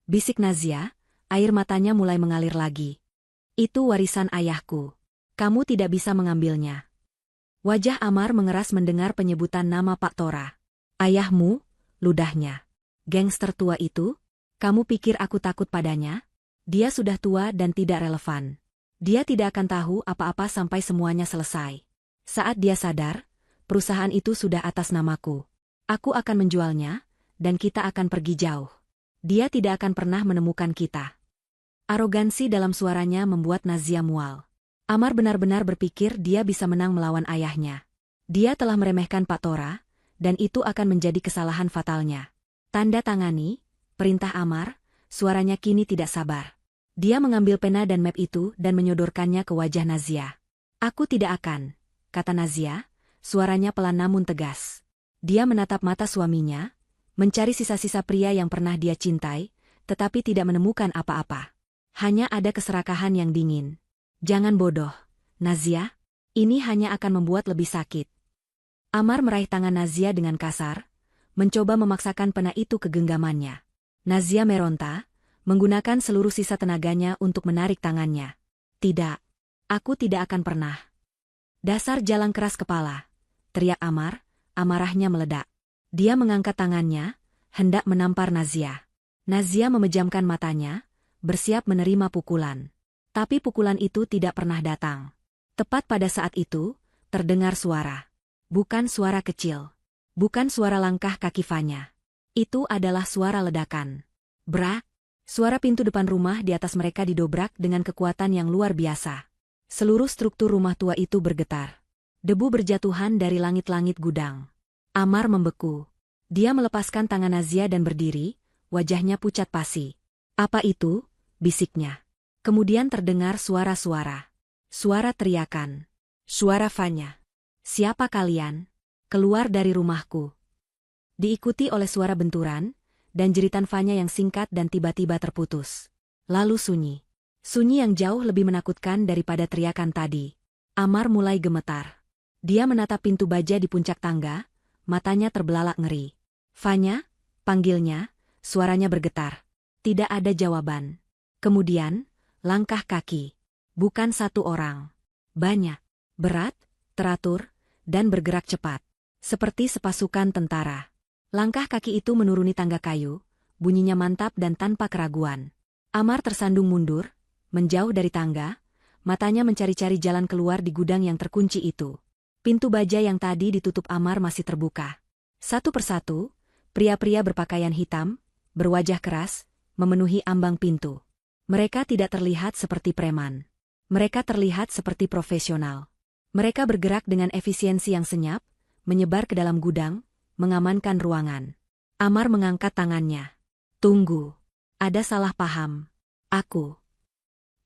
bisik Nazia, air matanya mulai mengalir lagi. Itu warisan ayahku. Kamu tidak bisa mengambilnya. Wajah Amar mengeras mendengar penyebutan nama Pak Tora. Ayahmu, ludahnya. Gangster tua itu? Kamu pikir aku takut padanya? Dia sudah tua dan tidak relevan. Dia tidak akan tahu apa-apa sampai semuanya selesai. Saat dia sadar, perusahaan itu sudah atas namaku. Aku akan menjualnya, dan kita akan pergi jauh. Dia tidak akan pernah menemukan kita. Arogansi dalam suaranya membuat Nazia mual. Amar benar-benar berpikir dia bisa menang melawan ayahnya. Dia telah meremehkan Pak Tora, dan itu akan menjadi kesalahan fatalnya. Tanda tangani, perintah Amar, suaranya kini tidak sabar. Dia mengambil pena dan map itu dan menyodorkannya ke wajah Nazia. Aku tidak akan, kata Nazia, suaranya pelan namun tegas. Dia menatap mata suaminya, mencari sisa-sisa pria yang pernah dia cintai, tetapi tidak menemukan apa-apa. Hanya ada keserakahan yang dingin. Jangan bodoh, Nazia. Ini hanya akan membuat lebih sakit. Amar meraih tangan Nazia dengan kasar, mencoba memaksakan pena itu ke genggamannya. Nazia meronta, menggunakan seluruh sisa tenaganya untuk menarik tangannya. Tidak. Aku tidak akan pernah. Dasar jalang keras kepala, teriak Amar, amarahnya meledak. Dia mengangkat tangannya, hendak menampar Nazia. Nazia memejamkan matanya, bersiap menerima pukulan. Tapi pukulan itu tidak pernah datang. Tepat pada saat itu, terdengar suara. Bukan suara kecil. Bukan suara langkah kaki Fanya. Itu adalah suara ledakan. Brak! Suara pintu depan rumah di atas mereka didobrak dengan kekuatan yang luar biasa. Seluruh struktur rumah tua itu bergetar. Debu berjatuhan dari langit-langit gudang. Amar membeku. Dia melepaskan tangan Nazia dan berdiri, wajahnya pucat pasi. Apa itu? Bisiknya. Kemudian terdengar suara-suara. Suara teriakan. Suara Fanya. Siapa kalian? Keluar dari rumahku. Diikuti oleh suara benturan, dan jeritan Fanya yang singkat dan tiba-tiba terputus. Lalu sunyi. Sunyi yang jauh lebih menakutkan daripada teriakan tadi. Amar mulai gemetar. Dia menatap pintu baja di puncak tangga, matanya terbelalak ngeri. Fanya, panggilnya, Suaranya bergetar. Tidak ada jawaban. Kemudian, langkah kaki. Bukan satu orang. Banyak. Berat, teratur, dan bergerak cepat. Seperti sepasukan tentara. Langkah kaki itu menuruni tangga kayu, bunyinya mantap dan tanpa keraguan. Amar tersandung mundur, menjauh dari tangga, matanya mencari-cari jalan keluar di gudang yang terkunci itu. Pintu baja yang tadi ditutup Amar masih terbuka. Satu persatu, pria-pria berpakaian hitam, berwajah keras, memenuhi ambang pintu. Mereka tidak terlihat seperti preman. Mereka terlihat seperti profesional. Mereka bergerak dengan efisiensi yang senyap, menyebar ke dalam gudang, mengamankan ruangan. Amar mengangkat tangannya. Tunggu. Ada salah paham. Aku.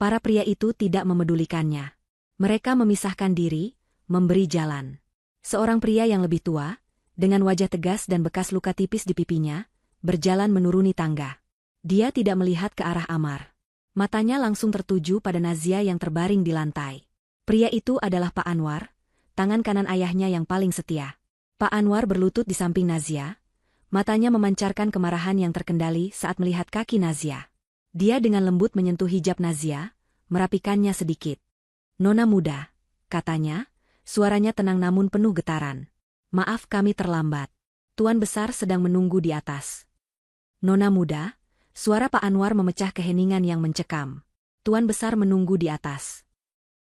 Para pria itu tidak memedulikannya. Mereka memisahkan diri, memberi jalan. Seorang pria yang lebih tua, dengan wajah tegas dan bekas luka tipis di pipinya, berjalan menuruni tangga. Dia tidak melihat ke arah Amar. Matanya langsung tertuju pada Nazia yang terbaring di lantai. Pria itu adalah Pak Anwar, tangan kanan ayahnya yang paling setia. Pak Anwar berlutut di samping Nazia, matanya memancarkan kemarahan yang terkendali saat melihat kaki Nazia. Dia dengan lembut menyentuh hijab Nazia, merapikannya sedikit. "Nona muda," katanya, suaranya tenang namun penuh getaran. "Maaf kami terlambat. Tuan Besar sedang menunggu di atas." "Nona muda," suara Pak Anwar memecah keheningan yang mencekam. "Tuan Besar menunggu di atas."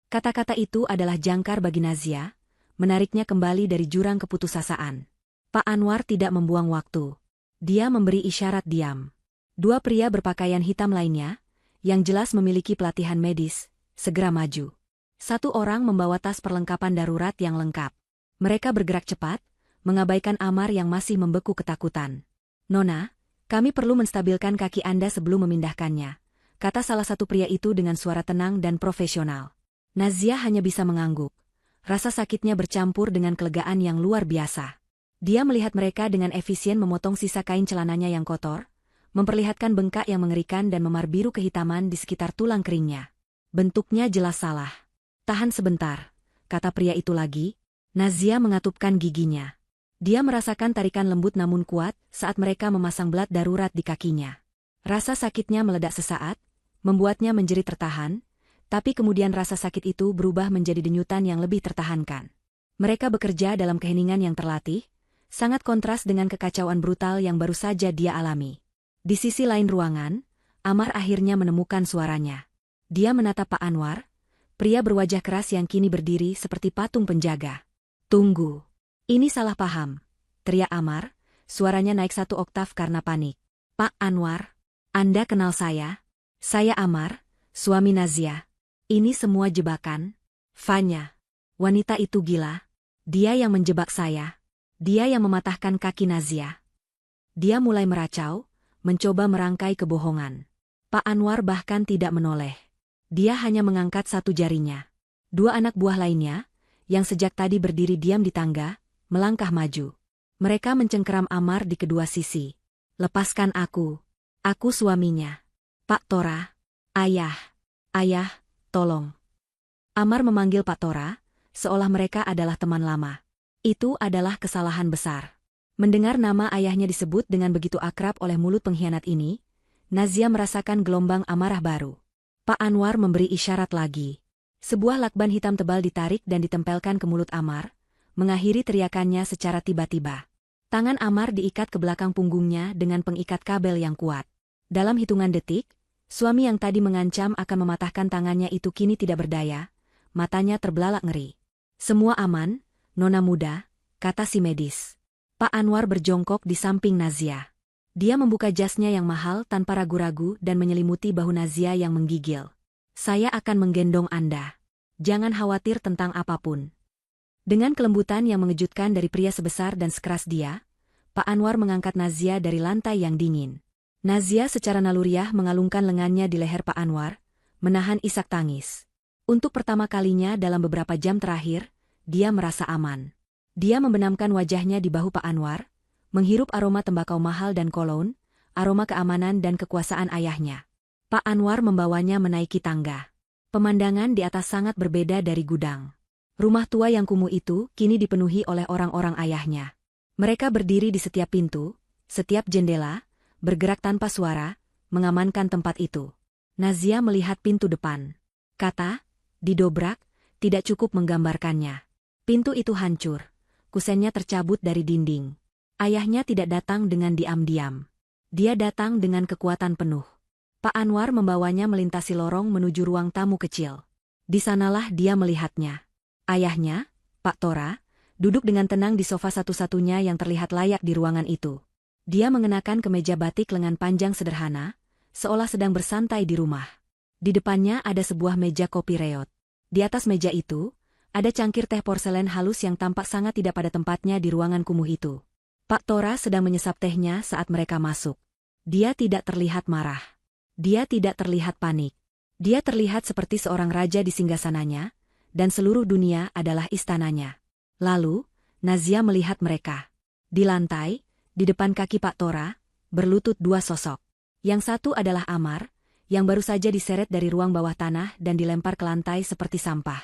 Kata-kata itu adalah jangkar bagi Nazia, menariknya kembali dari jurang keputusasaan. Pak Anwar tidak membuang waktu. Dia memberi isyarat diam. Dua pria berpakaian hitam lainnya, yang jelas memiliki pelatihan medis, segera maju. Satu orang membawa tas perlengkapan darurat yang lengkap. Mereka bergerak cepat, mengabaikan Amar yang masih membeku ketakutan. "Nona, kami perlu menstabilkan kaki Anda sebelum memindahkannya," kata salah satu pria itu dengan suara tenang dan profesional. Nazia hanya bisa mengangguk. Rasa sakitnya bercampur dengan kelegaan yang luar biasa. Dia melihat mereka dengan efisien memotong sisa kain celananya yang kotor, memperlihatkan bengkak yang mengerikan dan memar biru kehitaman di sekitar tulang keringnya. Bentuknya jelas salah. "Tahan sebentar," kata pria itu lagi. Nazia mengatupkan giginya. Dia merasakan tarikan lembut namun kuat saat mereka memasang belat darurat di kakinya. Rasa sakitnya meledak sesaat, membuatnya menjerit tertahan, tapi kemudian rasa sakit itu berubah menjadi denyutan yang lebih tertahankan. Mereka bekerja dalam keheningan yang terlatih, sangat kontras dengan kekacauan brutal yang baru saja dia alami. Di sisi lain ruangan, Amar akhirnya menemukan suaranya. Dia menatap Pak Anwar, pria berwajah keras yang kini berdiri seperti patung penjaga. "Tunggu. Ini salah paham," teriak Amar, suaranya naik satu oktav karena panik. "Pak Anwar, Anda kenal saya? Saya Amar, suami Nazia. Ini semua jebakan. Fanya. Wanita itu gila. Dia yang menjebak saya. Dia yang mematahkan kaki Nazia." Dia mulai meracau, mencoba merangkai kebohongan. Pak Anwar bahkan tidak menoleh. Dia hanya mengangkat satu jarinya. Dua anak buah lainnya, yang sejak tadi berdiri diam di tangga, melangkah maju. Mereka mencengkeram Amar di kedua sisi. "Lepaskan aku. Aku suaminya. Pak Tora. Ayah. Ayah, tolong." Amar memanggil Pak Tora, seolah mereka adalah teman lama. Itu adalah kesalahan besar. Mendengar nama ayahnya disebut dengan begitu akrab oleh mulut pengkhianat ini, Nazia merasakan gelombang amarah baru. Pak Anwar memberi isyarat lagi. Sebuah lakban hitam tebal ditarik dan ditempelkan ke mulut Amar, mengakhiri teriakannya secara tiba-tiba. Tangan Amar diikat ke belakang punggungnya dengan pengikat kabel yang kuat. Dalam hitungan detik, suami yang tadi mengancam akan mematahkan tangannya itu kini tidak berdaya, matanya terbelalak ngeri. "Semua aman, Nona muda," kata si medis. Pak Anwar berjongkok di samping Nazia. Dia membuka jasnya yang mahal tanpa ragu-ragu dan menyelimuti bahu Nazia yang menggigil. "Saya akan menggendong Anda. Jangan khawatir tentang apapun." Dengan kelembutan yang mengejutkan dari pria sebesar dan sekeras dia, Pak Anwar mengangkat Nazia dari lantai yang dingin. Nazia secara naluriah mengalungkan lengannya di leher Pak Anwar, menahan isak tangis. Untuk pertama kalinya dalam beberapa jam terakhir, dia merasa aman. Dia membenamkan wajahnya di bahu Pak Anwar, menghirup aroma tembakau mahal dan koloun, aroma keamanan dan kekuasaan ayahnya. Pak Anwar membawanya menaiki tangga. Pemandangan di atas sangat berbeda dari gudang. Rumah tua yang kumuh itu kini dipenuhi oleh orang-orang ayahnya. Mereka berdiri di setiap pintu, setiap jendela, bergerak tanpa suara, mengamankan tempat itu. Nazia melihat pintu depan. Kata, didobrak, tidak cukup menggambarkannya. Pintu itu hancur. Kusennya tercabut dari dinding. Ayahnya tidak datang dengan diam-diam. Dia datang dengan kekuatan penuh. Pak Anwar membawanya melintasi lorong menuju ruang tamu kecil. Di sanalah dia melihatnya. Ayahnya, Pak Tora, duduk dengan tenang di sofa satu-satunya yang terlihat layak di ruangan itu. Dia mengenakan kemeja batik lengan panjang sederhana, seolah sedang bersantai di rumah. Di depannya ada sebuah meja kopi reot. Di atas meja itu, ada cangkir teh porselen halus yang tampak sangat tidak pada tempatnya di ruangan kumuh itu. Pak Tora sedang menyesap tehnya saat mereka masuk. Dia tidak terlihat marah. Dia tidak terlihat panik. Dia terlihat seperti seorang raja di singgasananya, dan seluruh dunia adalah istananya. Lalu, Nazia melihat mereka. Di lantai, di depan kaki Pak Tora, berlutut dua sosok. Yang satu adalah Amar, yang baru saja diseret dari ruang bawah tanah dan dilempar ke lantai seperti sampah.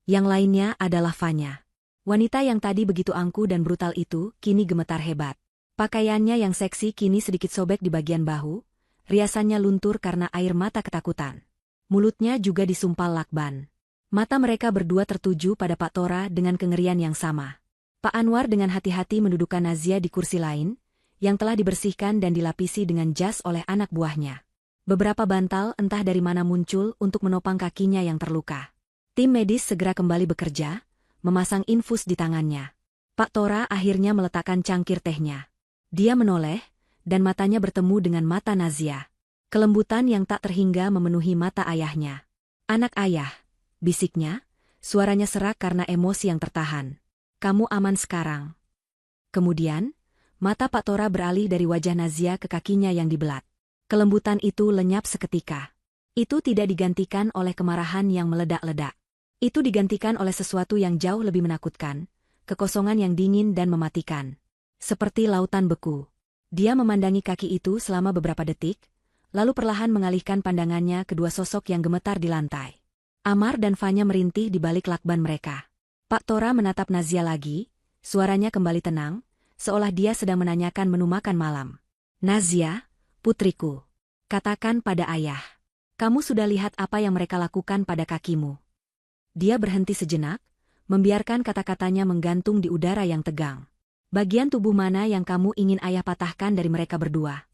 Yang lainnya adalah Fanya. Wanita yang tadi begitu angkuh dan brutal itu kini gemetar hebat. Pakaiannya yang seksi kini sedikit sobek di bagian bahu, riasannya luntur karena air mata ketakutan. Mulutnya juga disumpal lakban. Mata mereka berdua tertuju pada Pak Tora dengan kengerian yang sama. Pak Anwar dengan hati-hati mendudukkan Nazia di kursi lain, yang telah dibersihkan dan dilapisi dengan jas oleh anak buahnya. Beberapa bantal entah dari mana muncul untuk menopang kakinya yang terluka. Tim medis segera kembali bekerja, memasang infus di tangannya. Pak Tora akhirnya meletakkan cangkir tehnya. Dia menoleh, dan matanya bertemu dengan mata Nazia. Kelembutan yang tak terhingga memenuhi mata ayahnya. "Anak ayah," bisiknya, suaranya serak karena emosi yang tertahan. "Kamu aman sekarang." Kemudian, mata Pak Tora beralih dari wajah Nazia ke kakinya yang dibelat. Kelembutan itu lenyap seketika. Itu tidak digantikan oleh kemarahan yang meledak-ledak. Itu digantikan oleh sesuatu yang jauh lebih menakutkan, kekosongan yang dingin dan mematikan. Seperti lautan beku. Dia memandangi kaki itu selama beberapa detik, lalu perlahan mengalihkan pandangannya ke dua sosok yang gemetar di lantai. Amar dan Fanya merintih di balik lakban mereka. Pak Tora menatap Nazia lagi, suaranya kembali tenang, seolah dia sedang menanyakan menu makan malam. "Nazia, putriku, katakan pada ayah. Kamu sudah lihat apa yang mereka lakukan pada kakimu?" Dia berhenti sejenak, membiarkan kata-katanya menggantung di udara yang tegang. "Bagian tubuh mana yang kamu ingin ayah patahkan dari mereka berdua?"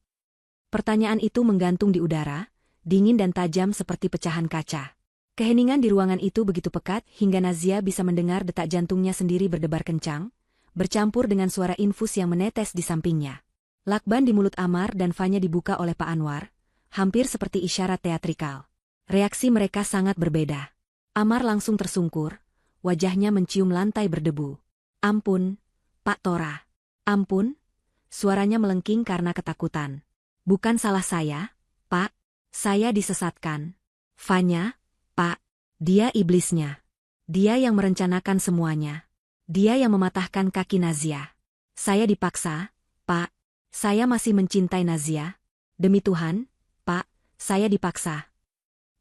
Pertanyaan itu menggantung di udara, dingin dan tajam seperti pecahan kaca. Keheningan di ruangan itu begitu pekat hingga Nazia bisa mendengar detak jantungnya sendiri berdebar kencang, bercampur dengan suara infus yang menetes di sampingnya. Lakban di mulut Amar dan Fanya dibuka oleh Pak Anwar, hampir seperti isyarat teatrikal. Reaksi mereka sangat berbeda. Amar langsung tersungkur, wajahnya mencium lantai berdebu. "Ampun, Pak Tora. Ampun." Suaranya melengking karena ketakutan. "Bukan salah saya, Pak. Saya disesatkan." "Fanya, Pak. Dia iblisnya. Dia yang merencanakan semuanya. Dia yang mematahkan kaki Nazia. Saya dipaksa, Pak. Saya masih mencintai Nazia. Demi Tuhan, Pak, saya dipaksa."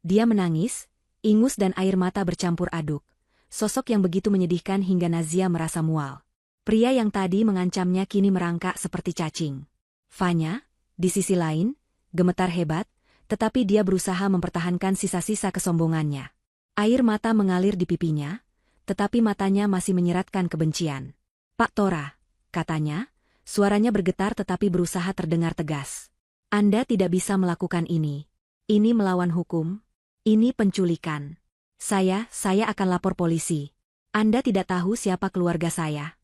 Dia menangis, ingus dan air mata bercampur aduk. Sosok yang begitu menyedihkan hingga Nazia merasa mual. Pria yang tadi mengancamnya kini merangkak seperti cacing. Fanya, di sisi lain, gemetar hebat, tetapi dia berusaha mempertahankan sisa-sisa kesombongannya. Air mata mengalir di pipinya, tetapi matanya masih menyeratkan kebencian. "Pak Tora," katanya, suaranya bergetar tetapi berusaha terdengar tegas. "Anda tidak bisa melakukan ini. Ini melawan hukum. Ini penculikan. Saya akan lapor polisi. Anda tidak tahu siapa keluarga saya."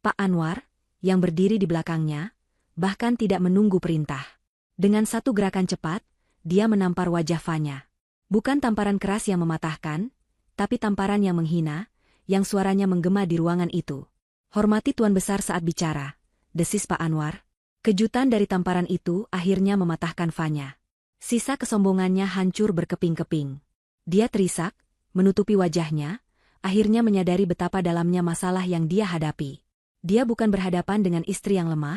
Pak Anwar, yang berdiri di belakangnya, bahkan tidak menunggu perintah. Dengan satu gerakan cepat, dia menampar wajah Fanya. Bukan tamparan keras yang mematahkan, tapi tamparan yang menghina, yang suaranya menggema di ruangan itu. "Hormati Tuan Besar saat bicara," desis Pak Anwar. Kejutan dari tamparan itu akhirnya mematahkan Fanya. Sisa kesombongannya hancur berkeping-keping. Dia terisak, menutupi wajahnya, akhirnya menyadari betapa dalamnya masalah yang dia hadapi. Dia bukan berhadapan dengan istri yang lemah,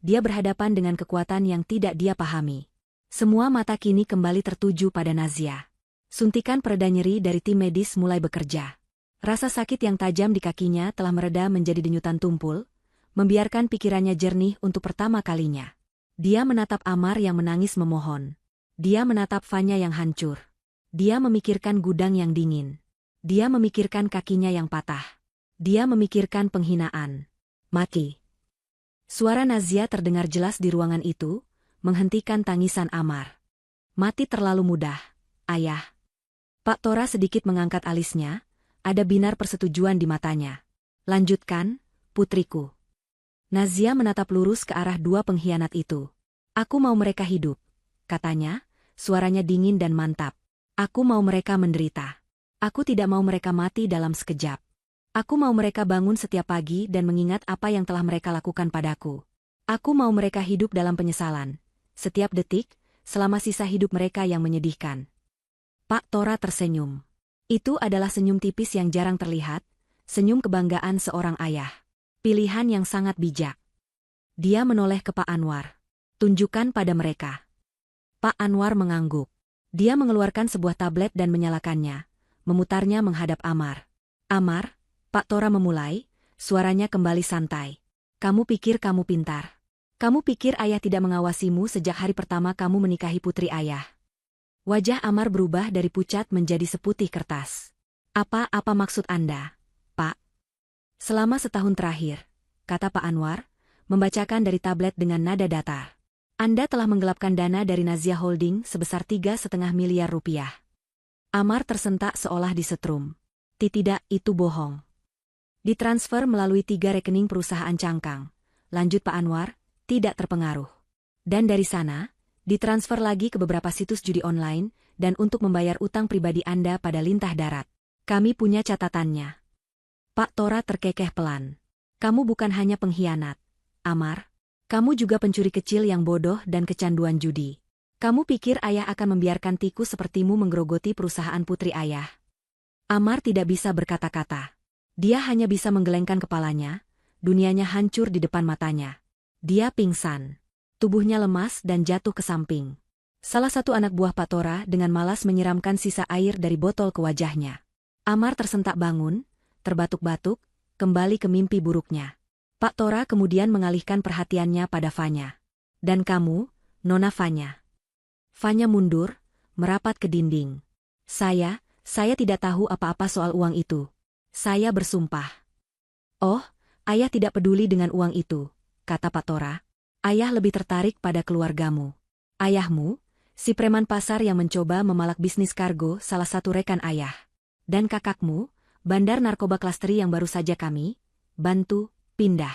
dia berhadapan dengan kekuatan yang tidak dia pahami. Semua mata kini kembali tertuju pada Nazia. Suntikan pereda nyeri dari tim medis mulai bekerja. Rasa sakit yang tajam di kakinya telah mereda menjadi denyutan tumpul, membiarkan pikirannya jernih untuk pertama kalinya. Dia menatap Amar yang menangis memohon. Dia menatap Fanya yang hancur. Dia memikirkan gudang yang dingin. Dia memikirkan kakinya yang patah. Dia memikirkan penghinaan. Mati. Suara Nazia terdengar jelas di ruangan itu, menghentikan tangisan Amar. Mati terlalu mudah, ayah. Pak Tora sedikit mengangkat alisnya, ada binar persetujuan di matanya. Lanjutkan, putriku. Nazia menatap lurus ke arah dua pengkhianat itu. Aku mau mereka hidup, katanya, suaranya dingin dan mantap. Aku mau mereka menderita. Aku tidak mau mereka mati dalam sekejap. Aku mau mereka bangun setiap pagi dan mengingat apa yang telah mereka lakukan padaku. Aku mau mereka hidup dalam penyesalan. Setiap detik, selama sisa hidup mereka yang menyedihkan. Pak Tora tersenyum. Itu adalah senyum tipis yang jarang terlihat, senyum kebanggaan seorang ayah. Pilihan yang sangat bijak. Dia menoleh ke Pak Anwar. Tunjukkan pada mereka. Pak Anwar mengangguk. Dia mengeluarkan sebuah tablet dan menyalakannya, memutarnya menghadap Amar. Amar, Pak Tora memulai, suaranya kembali santai. Kamu pikir kamu pintar. Kamu pikir ayah tidak mengawasimu sejak hari pertama kamu menikahi putri ayah. Wajah Amar berubah dari pucat menjadi seputih kertas. Apa maksud Anda, Pak? Selama setahun terakhir, kata Pak Anwar, membacakan dari tablet dengan nada datar. Anda telah menggelapkan dana dari Nazia Holding sebesar 3,5 miliar rupiah. Amar tersentak seolah disetrum. Tidak, itu bohong. Ditransfer melalui 3 rekening perusahaan cangkang. Lanjut Pak Anwar, tidak terpengaruh. Dan dari sana, ditransfer lagi ke beberapa situs judi online, dan untuk membayar utang pribadi Anda pada lintah darat. Kami punya catatannya. Pak Tora terkekeh pelan. Kamu bukan hanya pengkhianat, Amar. Kamu juga pencuri kecil yang bodoh dan kecanduan judi. Kamu pikir ayah akan membiarkan tikus sepertimu menggerogoti perusahaan putri ayah? Amar tidak bisa berkata-kata. Dia hanya bisa menggelengkan kepalanya, dunianya hancur di depan matanya. Dia pingsan. Tubuhnya lemas dan jatuh ke samping. Salah satu anak buah Pak Tora dengan malas menyiramkan sisa air dari botol ke wajahnya. Amar tersentak bangun, terbatuk-batuk, kembali ke mimpi buruknya. Pak Tora kemudian mengalihkan perhatiannya pada Fanya. Dan kamu, Nona Fanya. Fanya mundur, merapat ke dinding. Saya tidak tahu apa-apa soal uang itu. Saya bersumpah. Oh, ayah tidak peduli dengan uang itu, kata Pak Tora. Ayah lebih tertarik pada keluargamu. Ayahmu, si preman pasar yang mencoba memalak bisnis kargo salah satu rekan ayah. Dan kakakmu, bandar narkoba klasteri yang baru saja kami bantu pindah.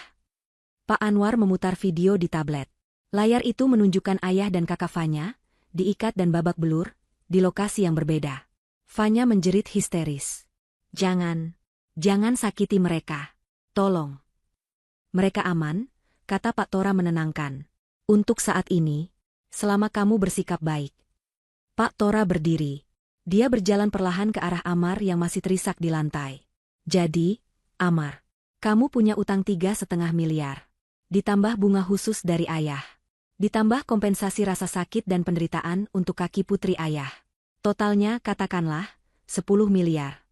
Pak Anwar memutar video di tablet. Layar itu menunjukkan ayah dan kakak Fanya, diikat dan babak belur, di lokasi yang berbeda. Fanya menjerit histeris. Jangan sakiti mereka. Tolong. Mereka aman, kata Pak Tora menenangkan. Untuk saat ini, selama kamu bersikap baik. Pak Tora berdiri. Dia berjalan perlahan ke arah Amar yang masih terisak di lantai. Jadi, Amar, kamu punya utang 3,5 miliar. Ditambah bunga khusus dari ayah. Ditambah kompensasi rasa sakit dan penderitaan untuk kaki putri ayah. Totalnya katakanlah 10 miliar.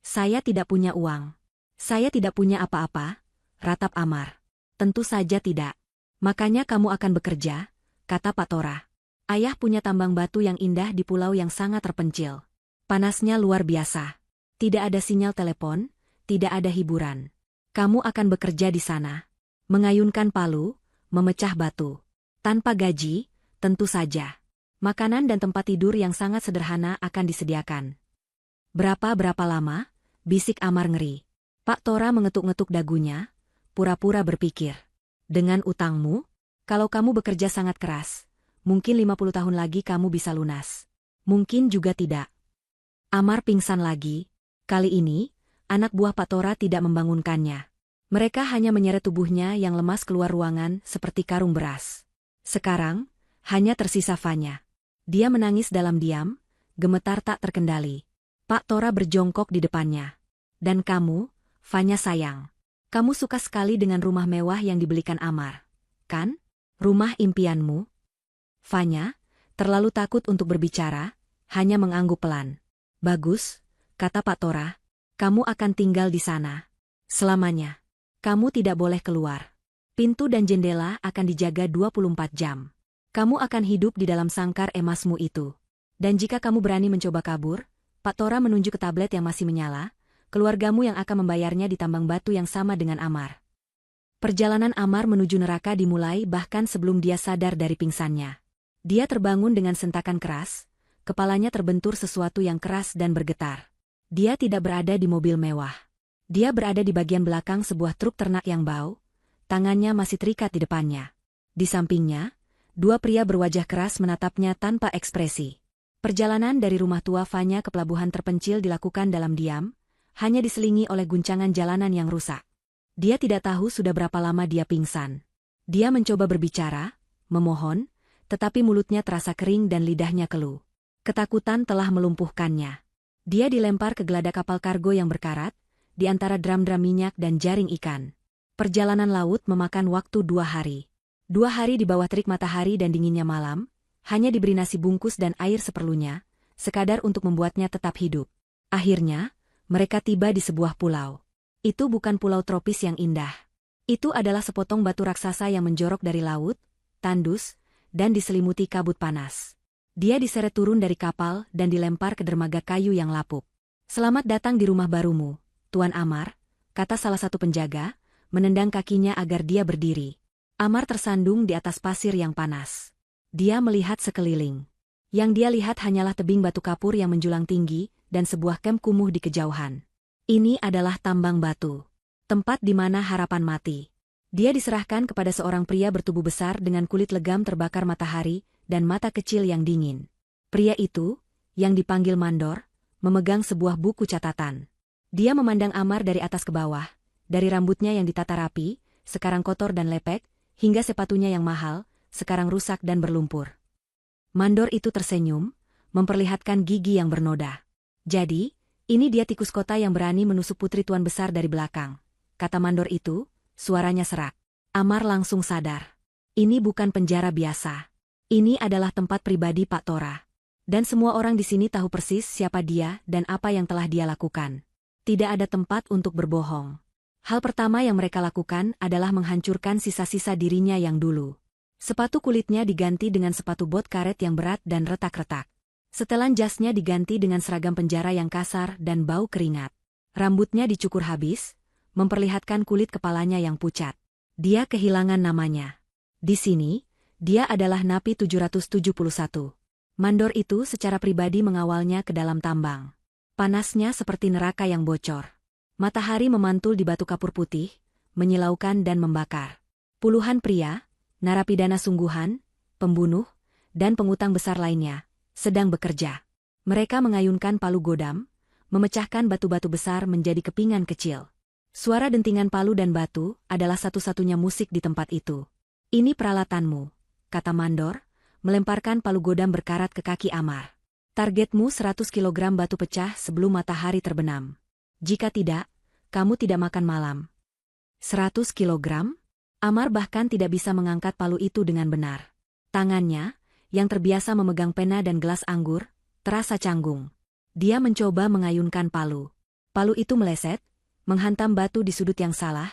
Saya tidak punya uang. Saya tidak punya apa-apa, ratap Amar. Tentu saja tidak. Makanya kamu akan bekerja, kata Pak Tora. Ayah punya tambang batu yang indah di pulau yang sangat terpencil. Panasnya luar biasa. Tidak ada sinyal telepon, tidak ada hiburan. Kamu akan bekerja di sana. Mengayunkan palu, memecah batu. Tanpa gaji, tentu saja. Makanan dan tempat tidur yang sangat sederhana akan disediakan. Berapa lama? Bisik Amar ngeri. Pak Tora mengetuk-ngetuk dagunya, pura-pura berpikir. Dengan utangmu, kalau kamu bekerja sangat keras, mungkin 50 tahun lagi kamu bisa lunas. Mungkin juga tidak. Amar pingsan lagi. Kali ini, anak buah Pak Tora tidak membangunkannya. Mereka hanya menyeret tubuhnya yang lemas keluar ruangan seperti karung beras. Sekarang, hanya tersisa Fanya. Dia menangis dalam diam, gemetar tak terkendali. Pak Tora berjongkok di depannya. Dan kamu, Fanya sayang. Kamu suka sekali dengan rumah mewah yang dibelikan Amar. Kan? Rumah impianmu? Fanya, terlalu takut untuk berbicara, hanya mengangguk pelan. Bagus, kata Pak Tora. Kamu akan tinggal di sana. Selamanya. Kamu tidak boleh keluar. Pintu dan jendela akan dijaga 24 jam. Kamu akan hidup di dalam sangkar emasmu itu. Dan jika kamu berani mencoba kabur, Pak Tora menunjuk ke tablet yang masih menyala, keluargamu yang akan membayarnya di tambang batu yang sama dengan Amar. Perjalanan Amar menuju neraka dimulai bahkan sebelum dia sadar dari pingsannya. Dia terbangun dengan sentakan keras, kepalanya terbentur sesuatu yang keras dan bergetar. Dia tidak berada di mobil mewah. Dia berada di bagian belakang sebuah truk ternak yang bau, tangannya masih terikat di depannya. Di sampingnya, dua pria berwajah keras menatapnya tanpa ekspresi. Perjalanan dari rumah tua Fanya ke pelabuhan terpencil dilakukan dalam diam, hanya diselingi oleh guncangan jalanan yang rusak. Dia tidak tahu sudah berapa lama dia pingsan. Dia mencoba berbicara, memohon, tetapi mulutnya terasa kering dan lidahnya keluh. Ketakutan telah melumpuhkannya. Dia dilempar ke geladak kapal kargo yang berkarat, di antara dram-dram minyak dan jaring ikan. Perjalanan laut memakan waktu 2 hari. 2 hari di bawah terik matahari dan dinginnya malam, hanya diberi nasi bungkus dan air seperlunya, sekadar untuk membuatnya tetap hidup. Akhirnya, mereka tiba di sebuah pulau. Itu bukan pulau tropis yang indah. Itu adalah sepotong batu raksasa yang menjorok dari laut, tandus, dan diselimuti kabut panas. Dia diseret turun dari kapal dan dilempar ke dermaga kayu yang lapuk. "Selamat datang di rumah barumu, Tuan Amar," kata salah satu penjaga, menendang kakinya agar dia berdiri. Amar tersandung di atas pasir yang panas. Dia melihat sekeliling. Yang dia lihat hanyalah tebing batu kapur yang menjulang tinggi dan sebuah kamp kumuh di kejauhan. Ini adalah tambang batu. Tempat di mana harapan mati. Dia diserahkan kepada seorang pria bertubuh besar dengan kulit legam terbakar matahari dan mata kecil yang dingin. Pria itu, yang dipanggil Mandor, memegang sebuah buku catatan. Dia memandang Amar dari atas ke bawah, dari rambutnya yang ditata rapi, sekarang kotor dan lepek, hingga sepatunya yang mahal, sekarang rusak dan berlumpur. Mandor itu tersenyum, memperlihatkan gigi yang bernoda. "Jadi, ini dia tikus kota yang berani menusuk putri tuan besar dari belakang," kata Mandor itu, suaranya serak. Amar langsung sadar. Ini bukan penjara biasa. Ini adalah tempat pribadi Pak Tora. Dan semua orang di sini tahu persis siapa dia dan apa yang telah dia lakukan. Tidak ada tempat untuk berbohong. Hal pertama yang mereka lakukan adalah menghancurkan sisa-sisa dirinya yang dulu. Sepatu kulitnya diganti dengan sepatu bot karet yang berat dan retak-retak. Setelan jasnya diganti dengan seragam penjara yang kasar dan bau keringat. Rambutnya dicukur habis, memperlihatkan kulit kepalanya yang pucat. Dia kehilangan namanya. Di sini, dia adalah Napi 771. Mandor itu secara pribadi mengawalnya ke dalam tambang. Panasnya seperti neraka yang bocor. Matahari memantul di batu kapur putih, menyilaukan dan membakar. Puluhan pria, narapidana sungguhan, pembunuh, dan pengutang besar lainnya, sedang bekerja. Mereka mengayunkan palu godam, memecahkan batu-batu besar menjadi kepingan kecil. Suara dentingan palu dan batu adalah satu-satunya musik di tempat itu. "Ini peralatanmu," kata Mandor, melemparkan palu godam berkarat ke kaki Amar. "Targetmu 100 kilogram batu pecah sebelum matahari terbenam. Jika tidak, kamu tidak makan malam." 100 kilogram? Amar bahkan tidak bisa mengangkat palu itu dengan benar. Tangannya, yang terbiasa memegang pena dan gelas anggur, terasa canggung. Dia mencoba mengayunkan palu. Palu itu meleset, menghantam batu di sudut yang salah,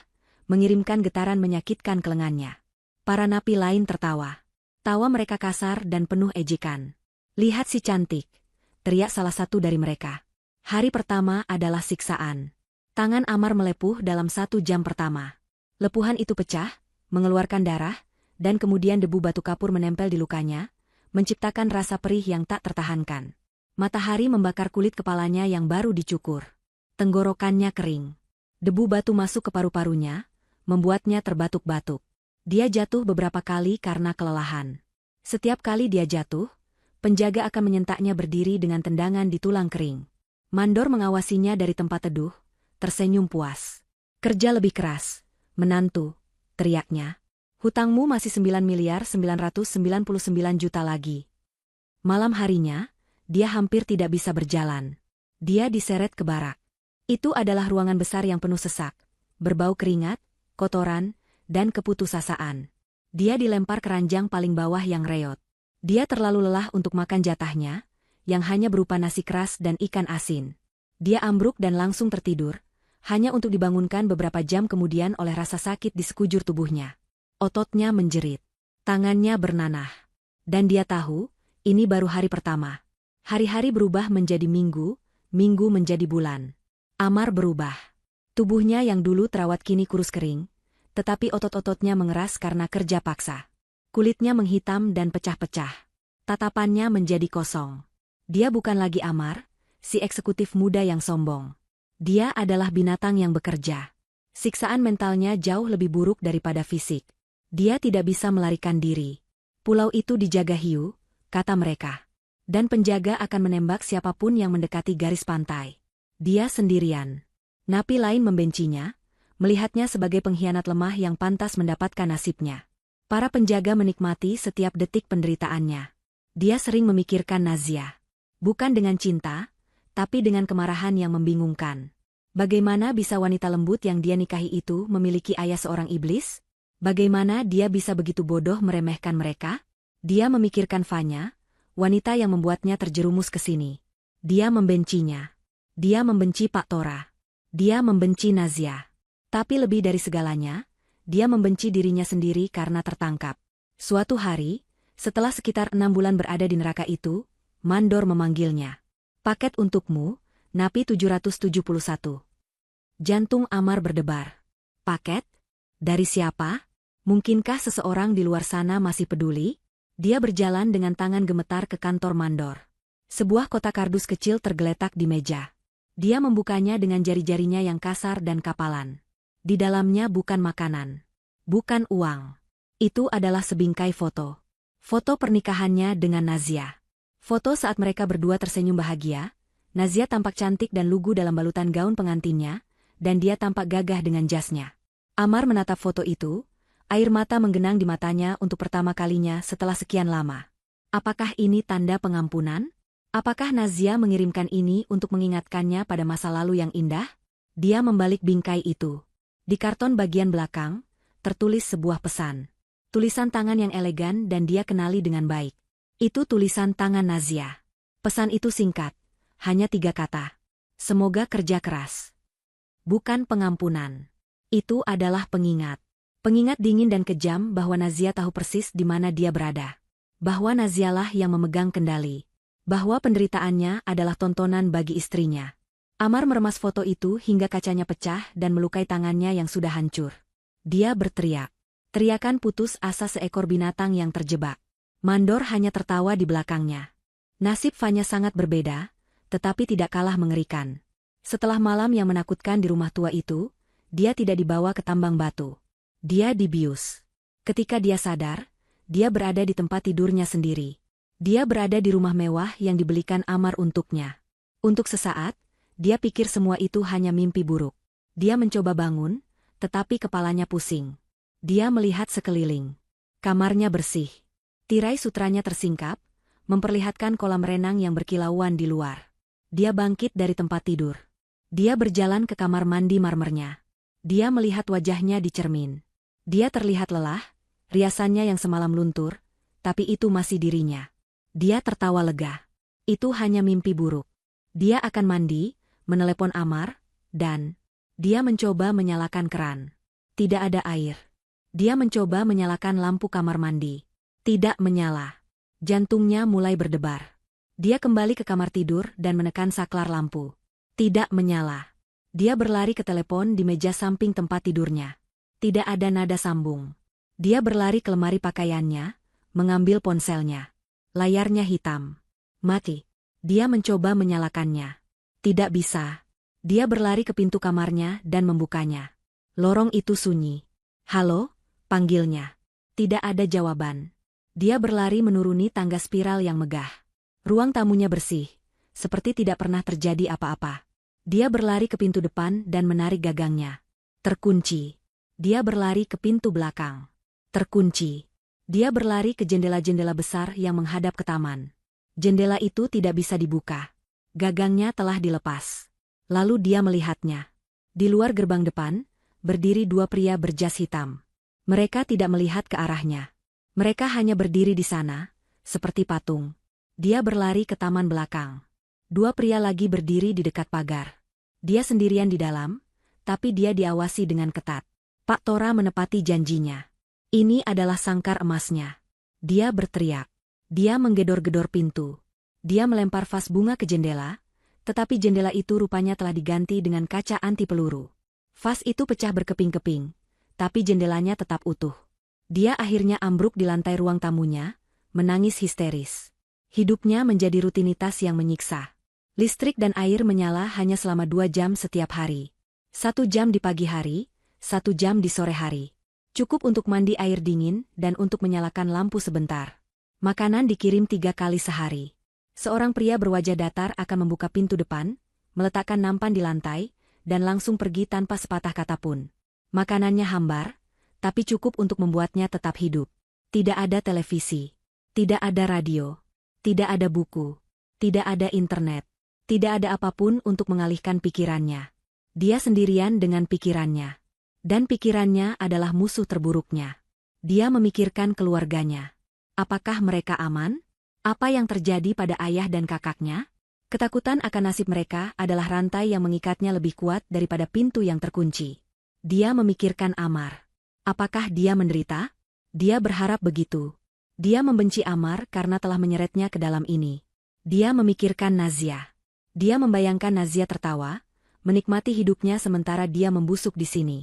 mengirimkan getaran menyakitkan ke lengannya. Para napi lain tertawa. Tawa mereka kasar dan penuh ejekan. "Lihat si cantik," teriak salah satu dari mereka. Hari pertama adalah siksaan. Tangan Amar melepuh dalam 1 jam pertama. Lepuhan itu pecah, mengeluarkan darah, dan kemudian debu batu kapur menempel di lukanya, menciptakan rasa perih yang tak tertahankan. Matahari membakar kulit kepalanya yang baru dicukur. Tenggorokannya kering. Debu batu masuk ke paru-parunya, membuatnya terbatuk-batuk. Dia jatuh beberapa kali karena kelelahan. Setiap kali dia jatuh, penjaga akan menyentaknya berdiri dengan tendangan di tulang kering. Mandor mengawasinya dari tempat teduh, tersenyum puas. "Kerja lebih keras, menantu," teriaknya. "Hutangmu masih 9.999 juta lagi." Malam harinya, dia hampir tidak bisa berjalan. Dia diseret ke barak. Itu adalah ruangan besar yang penuh sesak, berbau keringat, kotoran, dan keputusasaan. Dia dilempar ke ranjang paling bawah yang reot. Dia terlalu lelah untuk makan jatahnya, yang hanya berupa nasi keras dan ikan asin. Dia ambruk dan langsung tertidur, hanya untuk dibangunkan beberapa jam kemudian oleh rasa sakit di sekujur tubuhnya. Ototnya menjerit. Tangannya bernanah. Dan dia tahu, ini baru hari pertama. Hari-hari berubah menjadi minggu, minggu menjadi bulan. Amar berubah. Tubuhnya yang dulu terawat kini kurus kering, tetapi otot-ototnya mengeras karena kerja paksa. Kulitnya menghitam dan pecah-pecah. Tatapannya menjadi kosong. Dia bukan lagi Amar, si eksekutif muda yang sombong. Dia adalah binatang yang bekerja. Siksaan mentalnya jauh lebih buruk daripada fisik. Dia tidak bisa melarikan diri. Pulau itu dijaga hiu, kata mereka. Dan penjaga akan menembak siapapun yang mendekati garis pantai. Dia sendirian. Napi lain membencinya, melihatnya sebagai pengkhianat lemah yang pantas mendapatkan nasibnya. Para penjaga menikmati setiap detik penderitaannya. Dia sering memikirkan Nazia. Bukan dengan cinta, tapi dengan kemarahan yang membingungkan. Bagaimana bisa wanita lembut yang dia nikahi itu memiliki ayah seorang iblis? Bagaimana dia bisa begitu bodoh meremehkan mereka? Dia memikirkan Fanya, wanita yang membuatnya terjerumus ke sini. Dia membencinya. Dia membenci Pak Tora. Dia membenci Nazia. Tapi lebih dari segalanya, dia membenci dirinya sendiri karena tertangkap. Suatu hari, setelah sekitar 6 bulan berada di neraka itu, Mandor memanggilnya. Paket untukmu, Napi 771. Jantung Amar berdebar. Paket? Dari siapa? Mungkinkah seseorang di luar sana masih peduli? Dia berjalan dengan tangan gemetar ke kantor Mandor. Sebuah kotak kardus kecil tergeletak di meja. Dia membukanya dengan jari-jarinya yang kasar dan kapalan. Di dalamnya bukan makanan. Bukan uang. Itu adalah sebingkai foto. Foto pernikahannya dengan Nazia. Foto saat mereka berdua tersenyum bahagia. Nazia tampak cantik dan lugu dalam balutan gaun pengantinnya, dan dia tampak gagah dengan jasnya. Amar menatap foto itu. Air mata menggenang di matanya untuk pertama kalinya setelah sekian lama. Apakah ini tanda pengampunan? Apakah Nazia mengirimkan ini untuk mengingatkannya pada masa lalu yang indah? Dia membalik bingkai itu. Di karton bagian belakang, tertulis sebuah pesan. Tulisan tangan yang elegan dan dia kenali dengan baik. Itu tulisan tangan Nazia. Pesan itu singkat, hanya 3 kata. Semoga kerja keras. Bukan pengampunan. Itu adalah pengingat. Pengingat dingin dan kejam bahwa Nazia tahu persis di mana dia berada. Bahwa Nazialah yang memegang kendali. Bahwa penderitaannya adalah tontonan bagi istrinya. Amar meremas foto itu hingga kacanya pecah dan melukai tangannya yang sudah hancur. Dia berteriak. Teriakan putus asa seekor binatang yang terjebak. Mandor hanya tertawa di belakangnya. Nasib Fanya sangat berbeda, tetapi tidak kalah mengerikan. Setelah malam yang menakutkan di rumah tua itu, dia tidak dibawa ke tambang batu. Dia dibius. Ketika dia sadar, dia berada di tempat tidurnya sendiri. Dia berada di rumah mewah yang dibelikan Amar untuknya. Untuk sesaat, dia pikir semua itu hanya mimpi buruk. Dia mencoba bangun, tetapi kepalanya pusing. Dia melihat sekeliling. Kamarnya bersih. Tirai sutranya tersingkap, memperlihatkan kolam renang yang berkilauan di luar. Dia bangkit dari tempat tidur. Dia berjalan ke kamar mandi marmernya. Dia melihat wajahnya di cermin. Dia terlihat lelah, riasannya yang semalam luntur, tapi itu masih dirinya. Dia tertawa lega. Itu hanya mimpi buruk. Dia akan mandi, menelepon Amar, dan dia mencoba menyalakan keran. Tidak ada air. Dia mencoba menyalakan lampu kamar mandi. Tidak menyala. Jantungnya mulai berdebar. Dia kembali ke kamar tidur dan menekan saklar lampu. Tidak menyala. Dia berlari ke telepon di meja samping tempat tidurnya. Tidak ada nada sambung. Dia berlari ke lemari pakaiannya, mengambil ponselnya. Layarnya hitam. Mati. Dia mencoba menyalakannya. Tidak bisa. Dia berlari ke pintu kamarnya dan membukanya. Lorong itu sunyi. Halo, panggilnya. Tidak ada jawaban. Dia berlari menuruni tangga spiral yang megah. Ruang tamunya bersih, seperti tidak pernah terjadi apa-apa. Dia berlari ke pintu depan dan menarik gagangnya. Terkunci. Dia berlari ke pintu belakang. Terkunci. Dia berlari ke jendela-jendela besar yang menghadap ke taman. Jendela itu tidak bisa dibuka. Gagangnya telah dilepas. Lalu dia melihatnya. Di luar gerbang depan, berdiri 2 pria berjas hitam. Mereka tidak melihat ke arahnya. Mereka hanya berdiri di sana, seperti patung. Dia berlari ke taman belakang. 2 pria lagi berdiri di dekat pagar. Dia sendirian di dalam, tapi dia diawasi dengan ketat. Pak Tora menepati janjinya. Ini adalah sangkar emasnya. Dia berteriak. Dia menggedor-gedor pintu. Dia melempar vas bunga ke jendela, tetapi jendela itu rupanya telah diganti dengan kaca anti peluru. Vas itu pecah berkeping-keping, tapi jendelanya tetap utuh. Dia akhirnya ambruk di lantai ruang tamunya, menangis histeris. Hidupnya menjadi rutinitas yang menyiksa. Listrik dan air menyala hanya selama 2 jam setiap hari. 1 jam di pagi hari, 1 jam di sore hari. Cukup untuk mandi air dingin dan untuk menyalakan lampu sebentar. Makanan dikirim 3 kali sehari. Seorang pria berwajah datar akan membuka pintu depan, meletakkan nampan di lantai, dan langsung pergi tanpa sepatah kata pun. Makanannya hambar, tapi cukup untuk membuatnya tetap hidup. Tidak ada televisi, tidak ada radio, tidak ada buku, tidak ada internet, tidak ada apapun untuk mengalihkan pikirannya. Dia sendirian dengan pikirannya. Dan pikirannya adalah musuh terburuknya. Dia memikirkan keluarganya. Apakah mereka aman? Apa yang terjadi pada ayah dan kakaknya? Ketakutan akan nasib mereka adalah rantai yang mengikatnya lebih kuat daripada pintu yang terkunci. Dia memikirkan Amar. Apakah dia menderita? Dia berharap begitu. Dia membenci Amar karena telah menyeretnya ke dalam ini. Dia memikirkan Nazia. Dia membayangkan Nazia tertawa, menikmati hidupnya sementara dia membusuk di sini.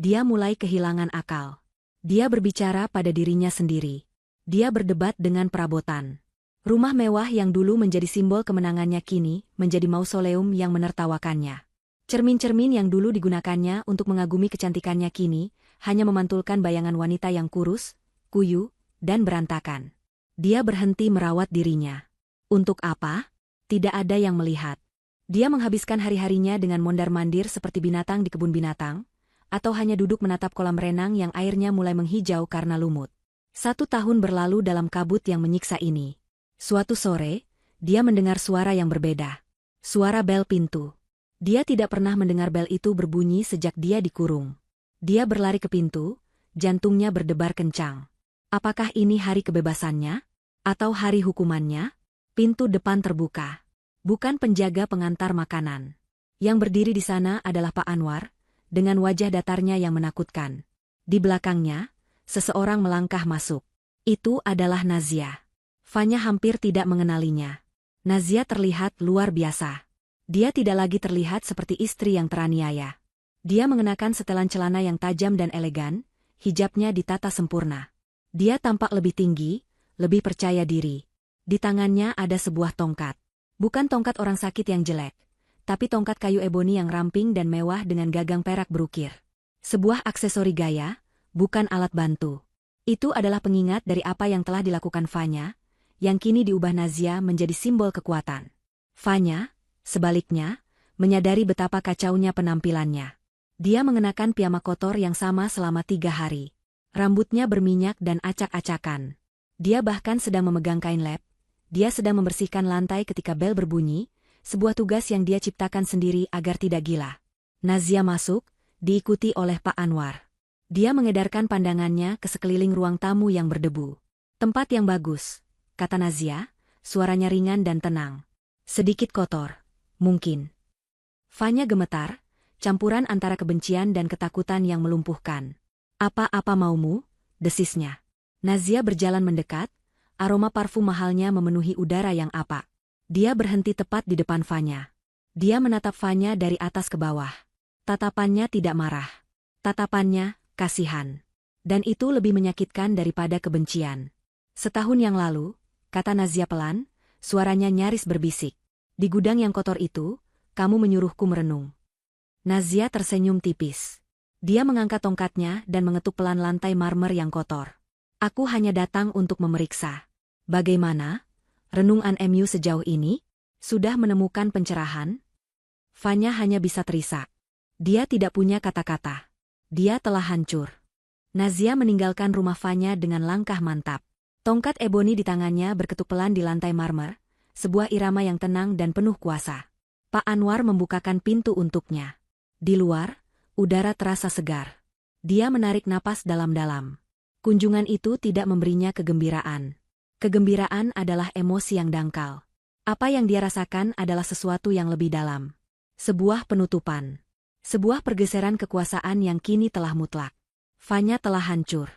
Dia mulai kehilangan akal. Dia berbicara pada dirinya sendiri. Dia berdebat dengan perabotan. Rumah mewah yang dulu menjadi simbol kemenangannya kini menjadi mausoleum yang menertawakannya. Cermin-cermin yang dulu digunakannya untuk mengagumi kecantikannya kini hanya memantulkan bayangan wanita yang kurus, kuyu, dan berantakan. Dia berhenti merawat dirinya. Untuk apa? Tidak ada yang melihat. Dia menghabiskan hari-harinya dengan mondar-mandir seperti binatang di kebun binatang, atau hanya duduk menatap kolam renang yang airnya mulai menghijau karena lumut. 1 tahun berlalu dalam kabut yang menyiksa ini. Suatu sore, dia mendengar suara yang berbeda. Suara bel pintu. Dia tidak pernah mendengar bel itu berbunyi sejak dia dikurung. Dia berlari ke pintu, jantungnya berdebar kencang. Apakah ini hari kebebasannya? Atau hari hukumannya? Pintu depan terbuka. Bukan penjaga pengantar makanan. Yang berdiri di sana adalah Pak Anwar, dengan wajah datarnya yang menakutkan. Di belakangnya, seseorang melangkah masuk. Itu adalah Nazia. Fanya hampir tidak mengenalinya. Nazia terlihat luar biasa. Dia tidak lagi terlihat seperti istri yang teraniaya. Dia mengenakan setelan celana yang tajam dan elegan, hijabnya ditata sempurna. Dia tampak lebih tinggi, lebih percaya diri. Di tangannya ada sebuah tongkat. Bukan tongkat orang sakit yang jelek, tapi tongkat kayu eboni yang ramping dan mewah dengan gagang perak berukir. Sebuah aksesori gaya, bukan alat bantu. Itu adalah pengingat dari apa yang telah dilakukan Fanya, yang kini diubah Nazia menjadi simbol kekuatan. Fanya, sebaliknya, menyadari betapa kacaunya penampilannya. Dia mengenakan piyama kotor yang sama selama 3 hari. Rambutnya berminyak dan acak-acakan. Dia bahkan sedang memegang kain lap. Dia sedang membersihkan lantai ketika bel berbunyi, sebuah tugas yang dia ciptakan sendiri agar tidak gila. Nazia masuk, diikuti oleh Pak Anwar. Dia mengedarkan pandangannya ke sekeliling ruang tamu yang berdebu. Tempat yang bagus, kata Nazia, suaranya ringan dan tenang. Sedikit kotor, mungkin. Fanya gemetar, campuran antara kebencian dan ketakutan yang melumpuhkan. Apa-apa maumu? Desisnya. Nazia berjalan mendekat, aroma parfum mahalnya memenuhi udara yang apek. Dia berhenti tepat di depan Fanya. Dia menatap Fanya dari atas ke bawah. Tatapannya tidak marah. Tatapannya, kasihan. Dan itu lebih menyakitkan daripada kebencian. Setahun yang lalu, kata Nazia pelan, suaranya nyaris berbisik. Di gudang yang kotor itu, kamu menyuruhku merenung. Nazia tersenyum tipis. Dia mengangkat tongkatnya dan mengetuk pelan lantai marmer yang kotor. Aku hanya datang untuk memeriksa. Bagaimana? Renungan MU sejauh ini? Sudah menemukan pencerahan? Fanya hanya bisa terisak. Dia tidak punya kata-kata. Dia telah hancur. Nazia meninggalkan rumah Fanya dengan langkah mantap. Tongkat eboni di tangannya berketuk pelan di lantai marmer, sebuah irama yang tenang dan penuh kuasa. Pak Anwar membukakan pintu untuknya. Di luar, udara terasa segar. Dia menarik napas dalam-dalam. Kunjungan itu tidak memberinya kegembiraan. Kegembiraan adalah emosi yang dangkal. Apa yang dia rasakan adalah sesuatu yang lebih dalam. Sebuah penutupan. Sebuah pergeseran kekuasaan yang kini telah mutlak. Fanya telah hancur.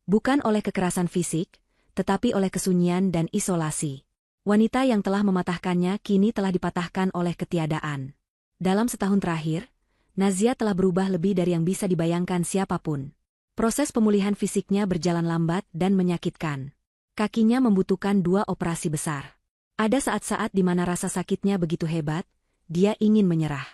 Bukan oleh kekerasan fisik, tetapi oleh kesunyian dan isolasi. Wanita yang telah mematahkannya kini telah dipatahkan oleh ketiadaan. Dalam setahun terakhir, Nazia telah berubah lebih dari yang bisa dibayangkan siapapun. Proses pemulihan fisiknya berjalan lambat dan menyakitkan. Kakinya membutuhkan 2 operasi besar. Ada saat-saat di mana rasa sakitnya begitu hebat, dia ingin menyerah.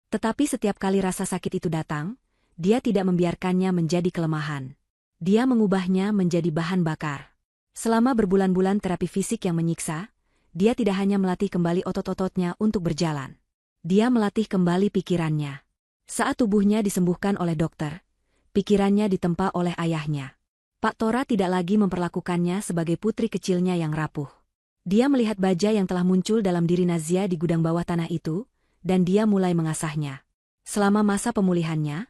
Tetapi setiap kali rasa sakit itu datang, dia tidak membiarkannya menjadi kelemahan. Dia mengubahnya menjadi bahan bakar. Selama berbulan-bulan terapi fisik yang menyiksa, dia tidak hanya melatih kembali otot-ototnya untuk berjalan. Dia melatih kembali pikirannya. Saat tubuhnya disembuhkan oleh dokter, pikirannya ditempa oleh ayahnya. Pak Tora tidak lagi memperlakukannya sebagai putri kecilnya yang rapuh. Dia melihat baja yang telah muncul dalam diri Nazia di gudang bawah tanah itu, dan dia mulai mengasahnya. Selama masa pemulihannya,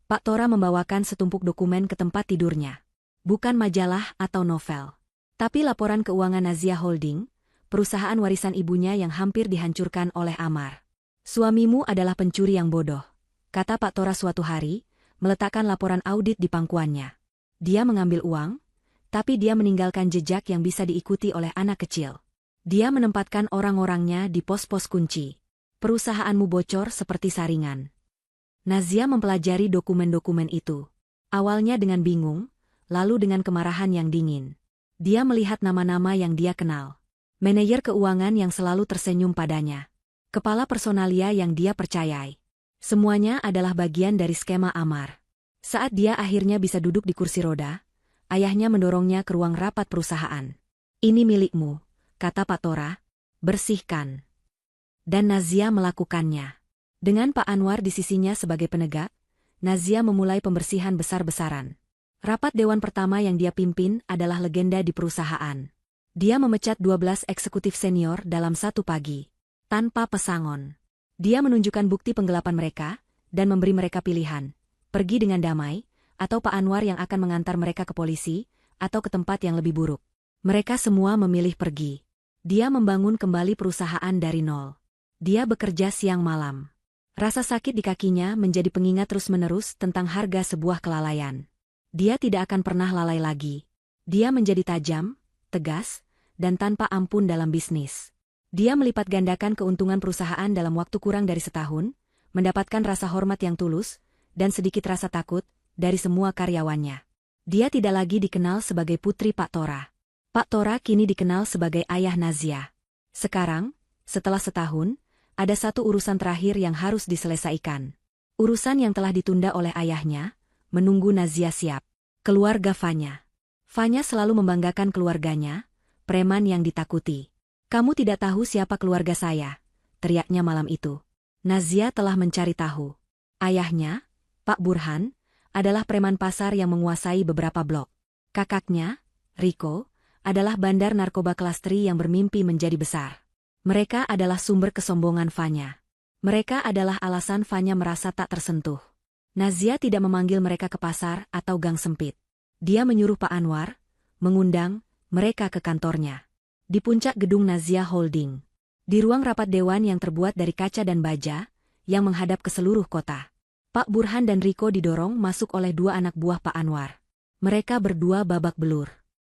Pak Tora membawakan setumpuk dokumen ke tempat tidurnya. Bukan majalah atau novel, tapi laporan keuangan Nazia Holding, perusahaan warisan ibunya yang hampir dihancurkan oleh Amar. Suamimu adalah pencuri yang bodoh, kata Pak Tora suatu hari, meletakkan laporan audit di pangkuannya. Dia mengambil uang, tapi dia meninggalkan jejak yang bisa diikuti oleh anak kecil. Dia menempatkan orang-orangnya di pos-pos kunci. Perusahaanmu bocor seperti saringan. Nazia mempelajari dokumen-dokumen itu. Awalnya dengan bingung, lalu dengan kemarahan yang dingin. Dia melihat nama-nama yang dia kenal. Manajer keuangan yang selalu tersenyum padanya. Kepala personalia yang dia percayai. Semuanya adalah bagian dari skema Amar. Saat dia akhirnya bisa duduk di kursi roda, ayahnya mendorongnya ke ruang rapat perusahaan. Ini milikmu, kata Pak Tora. Bersihkan. Dan Nazia melakukannya. Dengan Pak Anwar di sisinya sebagai penegak, Nazia memulai pembersihan besar-besaran. Rapat dewan pertama yang dia pimpin adalah legenda di perusahaan. Dia memecat 12 eksekutif senior dalam satu pagi. Tanpa pesangon. Dia menunjukkan bukti penggelapan mereka, dan memberi mereka pilihan. Pergi dengan damai, atau Pak Anwar yang akan mengantar mereka ke polisi, atau ke tempat yang lebih buruk. Mereka semua memilih pergi. Dia membangun kembali perusahaan dari nol. Dia bekerja siang malam. Rasa sakit di kakinya menjadi pengingat terus-menerus tentang harga sebuah kelalaian. Dia tidak akan pernah lalai lagi. Dia menjadi tajam, tegas, dan tanpa ampun dalam bisnis. Dia melipat gandakan keuntungan perusahaan dalam waktu kurang dari setahun, mendapatkan rasa hormat yang tulus, dan sedikit rasa takut dari semua karyawannya. Dia tidak lagi dikenal sebagai putri Pak Tora. Pak Tora kini dikenal sebagai ayah Nazia. Sekarang, setelah setahun, ada satu urusan terakhir yang harus diselesaikan. Urusan yang telah ditunda oleh ayahnya, menunggu Nazia siap. Keluarga Fanya. Fanya selalu membanggakan keluarganya, preman yang ditakuti. Kamu tidak tahu siapa keluarga saya, teriaknya malam itu. Nazia telah mencari tahu. Ayahnya, Pak Burhan, adalah preman pasar yang menguasai beberapa blok. Kakaknya, Riko, adalah bandar narkoba kelas tri yang bermimpi menjadi besar. Mereka adalah sumber kesombongan Fanya. Mereka adalah alasan Fanya merasa tak tersentuh. Nazia tidak memanggil mereka ke pasar atau gang sempit. Dia menyuruh Pak Anwar, mengundang mereka ke kantornya. Di puncak gedung Nazia Holding. Di ruang rapat dewan yang terbuat dari kaca dan baja, yang menghadap ke seluruh kota. Pak Burhan dan Riko didorong masuk oleh 2 anak buah Pak Anwar. Mereka berdua babak belur.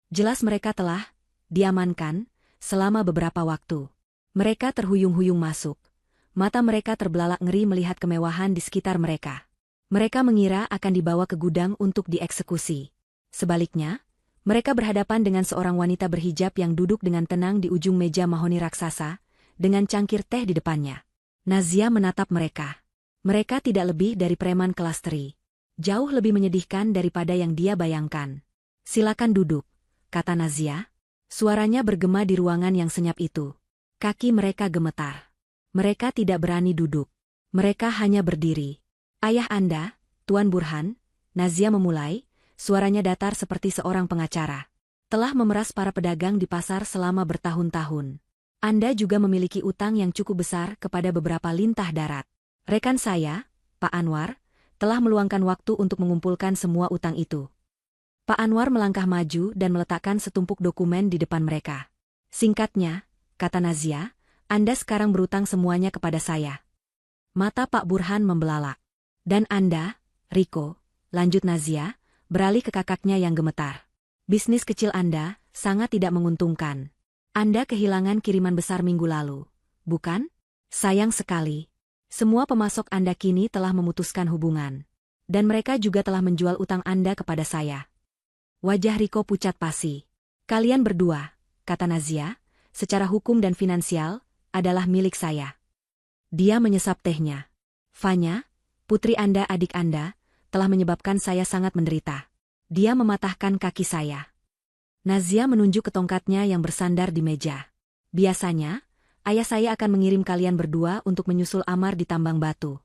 Jelas mereka telah diamankan selama beberapa waktu. Mereka terhuyung-huyung masuk. Mata mereka terbelalak ngeri melihat kemewahan di sekitar mereka. Mereka mengira akan dibawa ke gudang untuk dieksekusi. Sebaliknya, mereka berhadapan dengan seorang wanita berhijab yang duduk dengan tenang di ujung meja mahoni raksasa, dengan cangkir teh di depannya. Nazia menatap mereka. Mereka tidak lebih dari preman kelas tri. Jauh lebih menyedihkan daripada yang dia bayangkan. Silakan duduk, kata Nazia. Suaranya bergema di ruangan yang senyap itu. Kaki mereka gemetar. Mereka tidak berani duduk. Mereka hanya berdiri. Ayah Anda, Tuan Burhan, Nazia memulai, suaranya datar seperti seorang pengacara. Telah memeras para pedagang di pasar selama bertahun-tahun. Anda juga memiliki utang yang cukup besar kepada beberapa lintah darat. Rekan saya, Pak Anwar, telah meluangkan waktu untuk mengumpulkan semua utang itu. Pak Anwar melangkah maju dan meletakkan setumpuk dokumen di depan mereka. Singkatnya, kata Nazia, Anda sekarang berutang semuanya kepada saya. Mata Pak Burhan membelalak. Dan Anda, Riko, lanjut Nazia, beralih ke kakaknya yang gemetar. Bisnis kecil Anda sangat tidak menguntungkan. Anda kehilangan kiriman besar minggu lalu, bukan? Sayang sekali. Semua pemasok Anda kini telah memutuskan hubungan. Dan mereka juga telah menjual utang Anda kepada saya. Wajah Riko pucat pasi. Kalian berdua, kata Nazia, secara hukum dan finansial, adalah milik saya. Dia menyesap tehnya. Fanya, putri Anda adik Anda, telah menyebabkan saya sangat menderita. Dia mematahkan kaki saya. Nazia menunjuk ke tongkatnya yang bersandar di meja. Biasanya, ayah saya akan mengirim kalian berdua untuk menyusul Amar di tambang batu.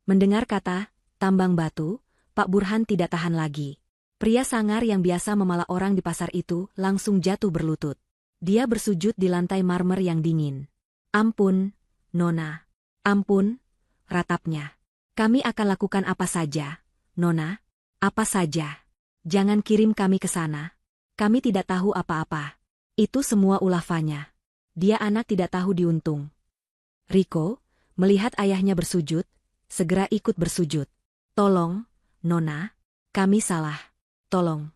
Mendengar kata tambang batu, Pak Burhan tidak tahan lagi. Pria sangar yang biasa memalak orang di pasar itu langsung jatuh berlutut. Dia bersujud di lantai marmer yang dingin. Ampun, Nona. Ampun, ratapnya. Kami akan lakukan apa saja, Nona. Apa saja. Jangan kirim kami ke sana. Kami tidak tahu apa-apa. Itu semua ulah Fanya. Dia anak tidak tahu diuntung. Riko, melihat ayahnya bersujud, segera ikut bersujud. Tolong, Nona. Kami salah. Tolong.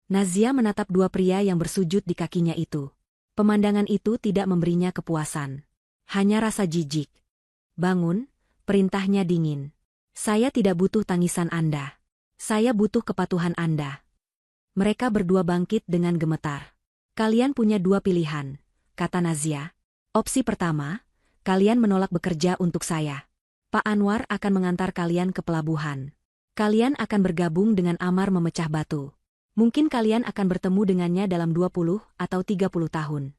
Nazia menatap dua pria yang bersujud di kakinya itu. Pemandangan itu tidak memberinya kepuasan. Hanya rasa jijik. Bangun, perintahnya dingin. Saya tidak butuh tangisan Anda. Saya butuh kepatuhan Anda. Mereka berdua bangkit dengan gemetar. Kalian punya dua pilihan, kata Nazia. Opsi pertama, kalian menolak bekerja untuk saya. Pak Anwar akan mengantar kalian ke pelabuhan. Kalian akan bergabung dengan Amar memecah batu. Mungkin kalian akan bertemu dengannya dalam 20 atau 30 tahun.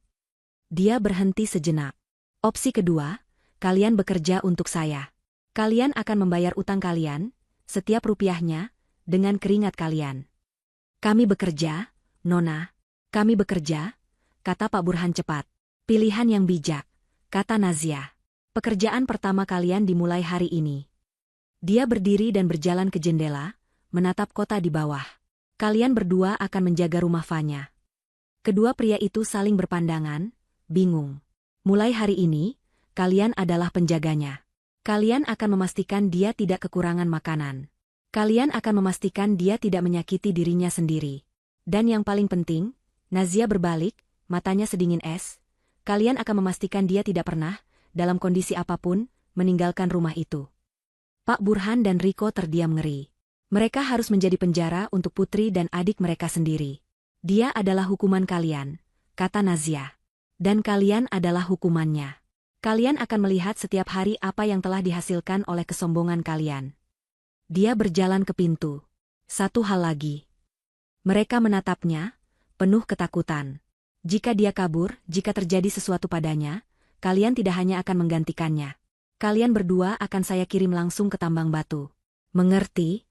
Dia berhenti sejenak. Opsi kedua, kalian bekerja untuk saya. Kalian akan membayar utang kalian, setiap rupiahnya, dengan keringat kalian. Kami bekerja, Nona. Kami bekerja, kata Pak Burhan cepat. Pilihan yang bijak, kata Nazia. Pekerjaan pertama kalian dimulai hari ini. Dia berdiri dan berjalan ke jendela, menatap kota di bawah. Kalian berdua akan menjaga rumah Fanya. Kedua pria itu saling berpandangan, bingung. Mulai hari ini, kalian adalah penjaganya. Kalian akan memastikan dia tidak kekurangan makanan. Kalian akan memastikan dia tidak menyakiti dirinya sendiri. Dan yang paling penting, Nazia berbalik, matanya sedingin es. Kalian akan memastikan dia tidak pernah, dalam kondisi apapun, meninggalkan rumah itu. Pak Burhan dan Riko terdiam ngeri. Mereka harus menjadi penjara untuk putri dan adik mereka sendiri. Dia adalah hukuman kalian, kata Nazia. Dan kalian adalah hukumannya. Kalian akan melihat setiap hari apa yang telah dihasilkan oleh kesombongan kalian. Dia berjalan ke pintu. Satu hal lagi. Mereka menatapnya, penuh ketakutan. Jika dia kabur, jika terjadi sesuatu padanya, kalian tidak hanya akan menggantikannya. Kalian berdua akan saya kirim langsung ke tambang batu. Mengerti?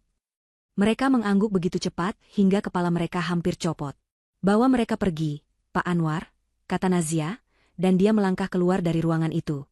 Mereka mengangguk begitu cepat hingga kepala mereka hampir copot. Bawa mereka pergi, Pak Anwar, kata Nazia, dan dia melangkah keluar dari ruangan itu.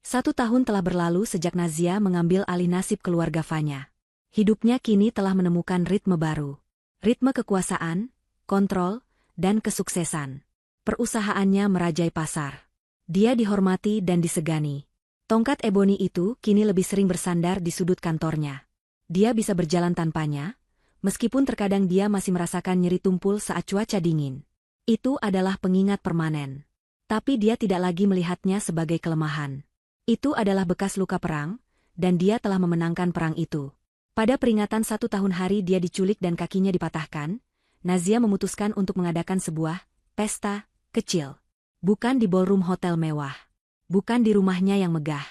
1 tahun telah berlalu sejak Nazia mengambil alih nasib keluarga Fanya. Hidupnya kini telah menemukan ritme baru. Ritme kekuasaan, kontrol, dan kesuksesan. Perusahaannya merajai pasar. Dia dihormati dan disegani. Tongkat eboni itu kini lebih sering bersandar di sudut kantornya. Dia bisa berjalan tanpanya, meskipun terkadang dia masih merasakan nyeri tumpul saat cuaca dingin. Itu adalah pengingat permanen. Tapi dia tidak lagi melihatnya sebagai kelemahan. Itu adalah bekas luka perang, dan dia telah memenangkan perang itu. Pada peringatan 1 tahun hari dia diculik dan kakinya dipatahkan, Nazia memutuskan untuk mengadakan sebuah pesta kecil. Bukan di ballroom hotel mewah. Bukan di rumahnya yang megah.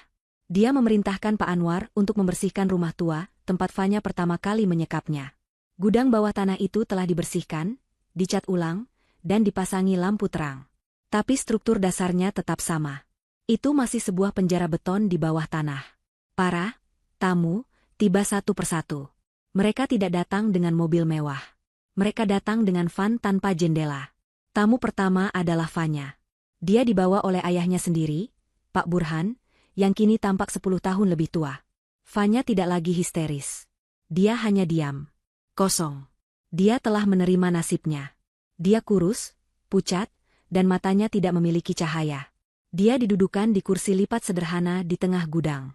Dia memerintahkan Pak Anwar untuk membersihkan rumah tua, tempat Fanya pertama kali menyekapnya. Gudang bawah tanah itu telah dibersihkan, dicat ulang, dan dipasangi lampu terang. Tapi struktur dasarnya tetap sama. Itu masih sebuah penjara beton di bawah tanah. Para tamu tiba satu persatu. Mereka tidak datang dengan mobil mewah. Mereka datang dengan van tanpa jendela. Tamu pertama adalah Fanya. Dia dibawa oleh ayahnya sendiri, Pak Burhan, yang kini tampak 10 tahun lebih tua. Fanya tidak lagi histeris. Dia hanya diam. Kosong. Dia telah menerima nasibnya. Dia kurus, pucat, dan matanya tidak memiliki cahaya. Dia didudukan di kursi lipat sederhana di tengah gudang.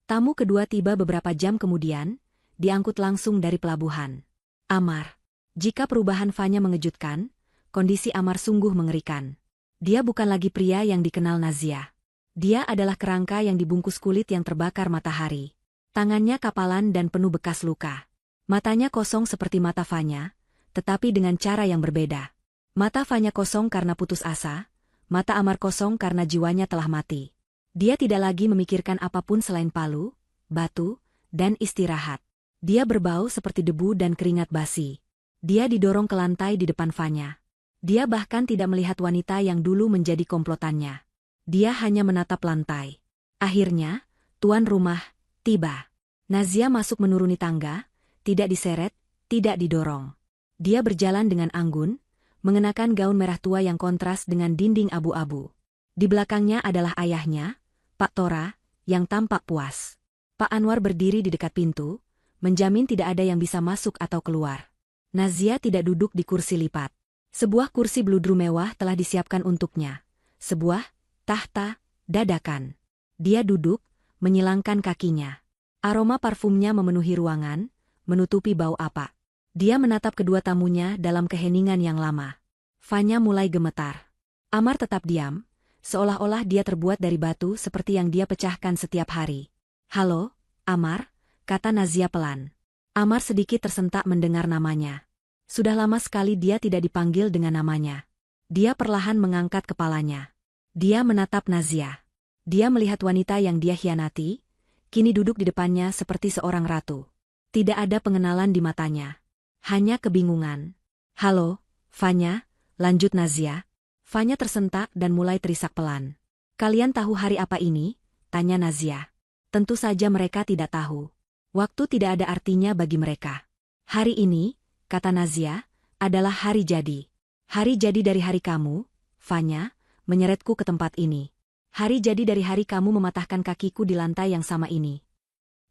Tamu kedua tiba beberapa jam kemudian, diangkut langsung dari pelabuhan. Amar. Jika perubahan Fanya mengejutkan, kondisi Amar sungguh mengerikan. Dia bukan lagi pria yang dikenal Nazia. Dia adalah kerangka yang dibungkus kulit yang terbakar matahari. Tangannya kapalan dan penuh bekas luka. Matanya kosong seperti mata Fanya, tetapi dengan cara yang berbeda. Mata Fanya kosong karena putus asa, mata Amar kosong karena jiwanya telah mati. Dia tidak lagi memikirkan apapun selain palu, batu, dan istirahat. Dia berbau seperti debu dan keringat basi. Dia didorong ke lantai di depan Fanya. Dia bahkan tidak melihat wanita yang dulu menjadi komplotannya. Dia hanya menatap lantai. Akhirnya, tuan rumah tiba. Nazia masuk menuruni tangga, tidak diseret, tidak didorong. Dia berjalan dengan anggun, mengenakan gaun merah tua yang kontras dengan dinding abu-abu. Di belakangnya adalah ayahnya, Pak Tora, yang tampak puas. Pak Anwar berdiri di dekat pintu, menjamin tidak ada yang bisa masuk atau keluar. Nazia tidak duduk di kursi lipat. Sebuah kursi bludru mewah telah disiapkan untuknya. Sebuah tahta dadakan. Dia duduk, menyilangkan kakinya. Aroma parfumnya memenuhi ruangan, menutupi bau apa. Dia menatap kedua tamunya dalam keheningan yang lama. Fanya mulai gemetar. Amar tetap diam, seolah-olah dia terbuat dari batu seperti yang dia pecahkan setiap hari. "Halo, Amar," kata Nazia pelan. Amar sedikit tersentak mendengar namanya. Sudah lama sekali dia tidak dipanggil dengan namanya. Dia perlahan mengangkat kepalanya. Dia menatap Nazia. Dia melihat wanita yang dia hianati, kini duduk di depannya seperti seorang ratu. Tidak ada pengenalan di matanya. Hanya kebingungan. "Halo, Fanya," lanjut Nazia. Fanya tersentak dan mulai terisak pelan. "Kalian tahu hari apa ini?" tanya Nazia. Tentu saja mereka tidak tahu. Waktu tidak ada artinya bagi mereka. "Hari ini," kata Nazia, "adalah hari jadi. Hari jadi dari hari kamu, Fanya, menyeretku ke tempat ini. Hari jadi dari hari kamu mematahkan kakiku di lantai yang sama ini."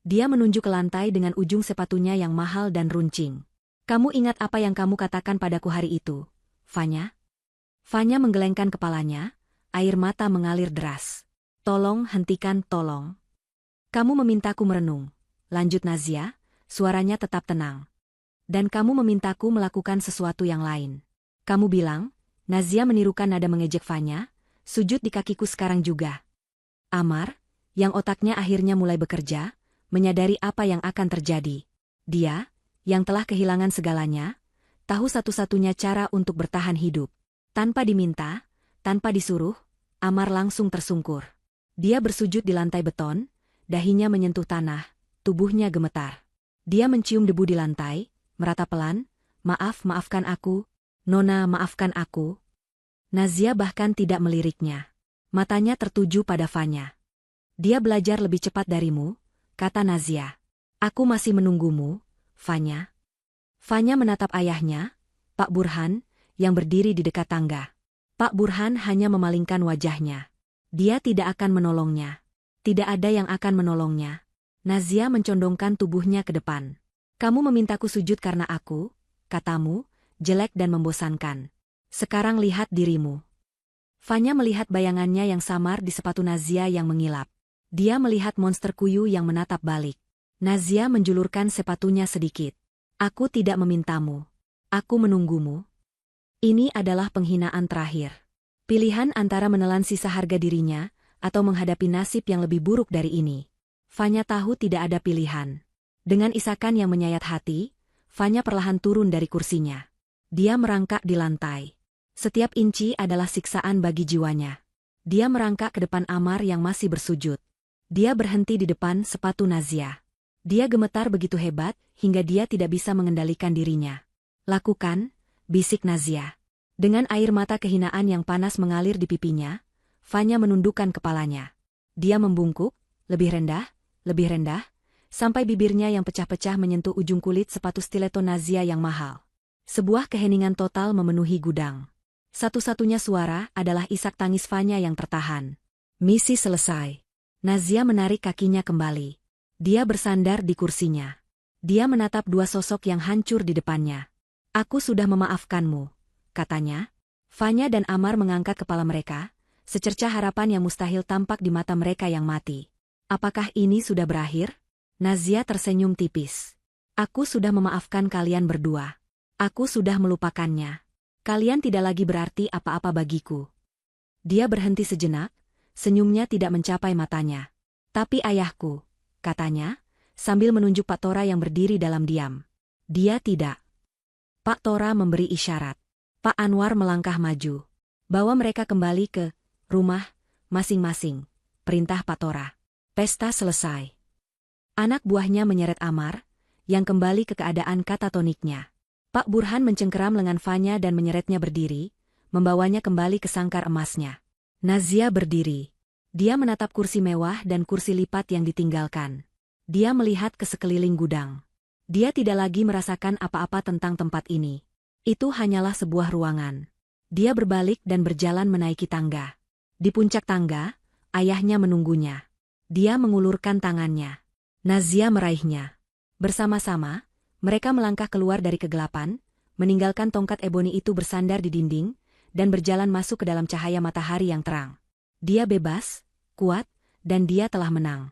Dia menunjuk ke lantai dengan ujung sepatunya yang mahal dan runcing. "Kamu ingat apa yang kamu katakan padaku hari itu, Fanya?" Fanya menggelengkan kepalanya, air mata mengalir deras. "Tolong hentikan, tolong. Kamu memintaku merenung," lanjut Nazia, suaranya tetap tenang. "Dan kamu memintaku melakukan sesuatu yang lain. Kamu bilang," Nazia menirukan nada mengejek Fanya, "sujud di kakiku sekarang juga." Amar, yang otaknya akhirnya mulai bekerja, menyadari apa yang akan terjadi. Dia, yang telah kehilangan segalanya, tahu satu-satunya cara untuk bertahan hidup. Tanpa diminta, tanpa disuruh, Amar langsung tersungkur. Dia bersujud di lantai beton, dahinya menyentuh tanah, tubuhnya gemetar. Dia mencium debu di lantai, merata pelan, Maafkan aku, Nona, maafkan aku." Nazia bahkan tidak meliriknya. Matanya tertuju pada Fanya. "Dia belajar lebih cepat darimu," kata Nazia. "Aku masih menunggumu, Fanya." Fanya menatap ayahnya, Pak Burhan, yang berdiri di dekat tangga. Pak Burhan hanya memalingkan wajahnya. Dia tidak akan menolongnya. Tidak ada yang akan menolongnya. Nazia mencondongkan tubuhnya ke depan. "Kamu memintaku sujud karena aku, katamu, jelek dan membosankan. Sekarang lihat dirimu." Fanya melihat bayangannya yang samar di sepatu Nazia yang mengilap. Dia melihat monster kuyu yang menatap balik. Nazia menjulurkan sepatunya sedikit. "Aku tidak memintamu. Aku menunggumu." Ini adalah penghinaan terakhir. Pilihan antara menelan sisa harga dirinya, atau menghadapi nasib yang lebih buruk dari ini. Fanya tahu tidak ada pilihan. Dengan isakan yang menyayat hati, Fanya perlahan turun dari kursinya. Dia merangkak di lantai. Setiap inci adalah siksaan bagi jiwanya. Dia merangkak ke depan Amar yang masih bersujud. Dia berhenti di depan sepatu Nazia. Dia gemetar begitu hebat, hingga dia tidak bisa mengendalikan dirinya. "Lakukan," bisik Nazia. Dengan air mata kehinaan yang panas mengalir di pipinya, Fanya menundukkan kepalanya. Dia membungkuk, lebih rendah, sampai bibirnya yang pecah-pecah menyentuh ujung kulit sepatu stiletto Nazia yang mahal. Sebuah keheningan total memenuhi gudang. Satu-satunya suara adalah isak tangis Fanya yang tertahan. Misi selesai. Nazia menarik kakinya kembali. Dia bersandar di kursinya. Dia menatap dua sosok yang hancur di depannya. "Aku sudah memaafkanmu," katanya. Fanya dan Amar mengangkat kepala mereka, secercah harapan yang mustahil tampak di mata mereka yang mati. "Apakah ini sudah berakhir?" Nazia tersenyum tipis. "Aku sudah memaafkan kalian berdua. Aku sudah melupakannya. Kalian tidak lagi berarti apa-apa bagiku. Dia berhenti sejenak, senyumnya tidak mencapai matanya. Tapi ayahku, katanya, sambil menunjuk Pak Tora yang berdiri dalam diam. Dia tidak. Pak Tora memberi isyarat. Pak Anwar melangkah maju. Bawa mereka kembali ke rumah masing-masing, perintah Pak Tora. Pesta selesai. Anak buahnya menyeret Amar, yang kembali ke keadaan katatoniknya. Pak Burhan mencengkeram lengan Fanya dan menyeretnya berdiri, membawanya kembali ke sangkar emasnya. Nazia berdiri. Dia menatap kursi mewah dan kursi lipat yang ditinggalkan. Dia melihat ke sekeliling gudang. Dia tidak lagi merasakan apa-apa tentang tempat ini. Itu hanyalah sebuah ruangan. Dia berbalik dan berjalan menaiki tangga. Di puncak tangga, ayahnya menunggunya. Dia mengulurkan tangannya. Nazia meraihnya. Bersama-sama, mereka melangkah keluar dari kegelapan, meninggalkan tongkat eboni itu bersandar di dinding, dan berjalan masuk ke dalam cahaya matahari yang terang. Dia bebas, kuat, dan dia telah menang.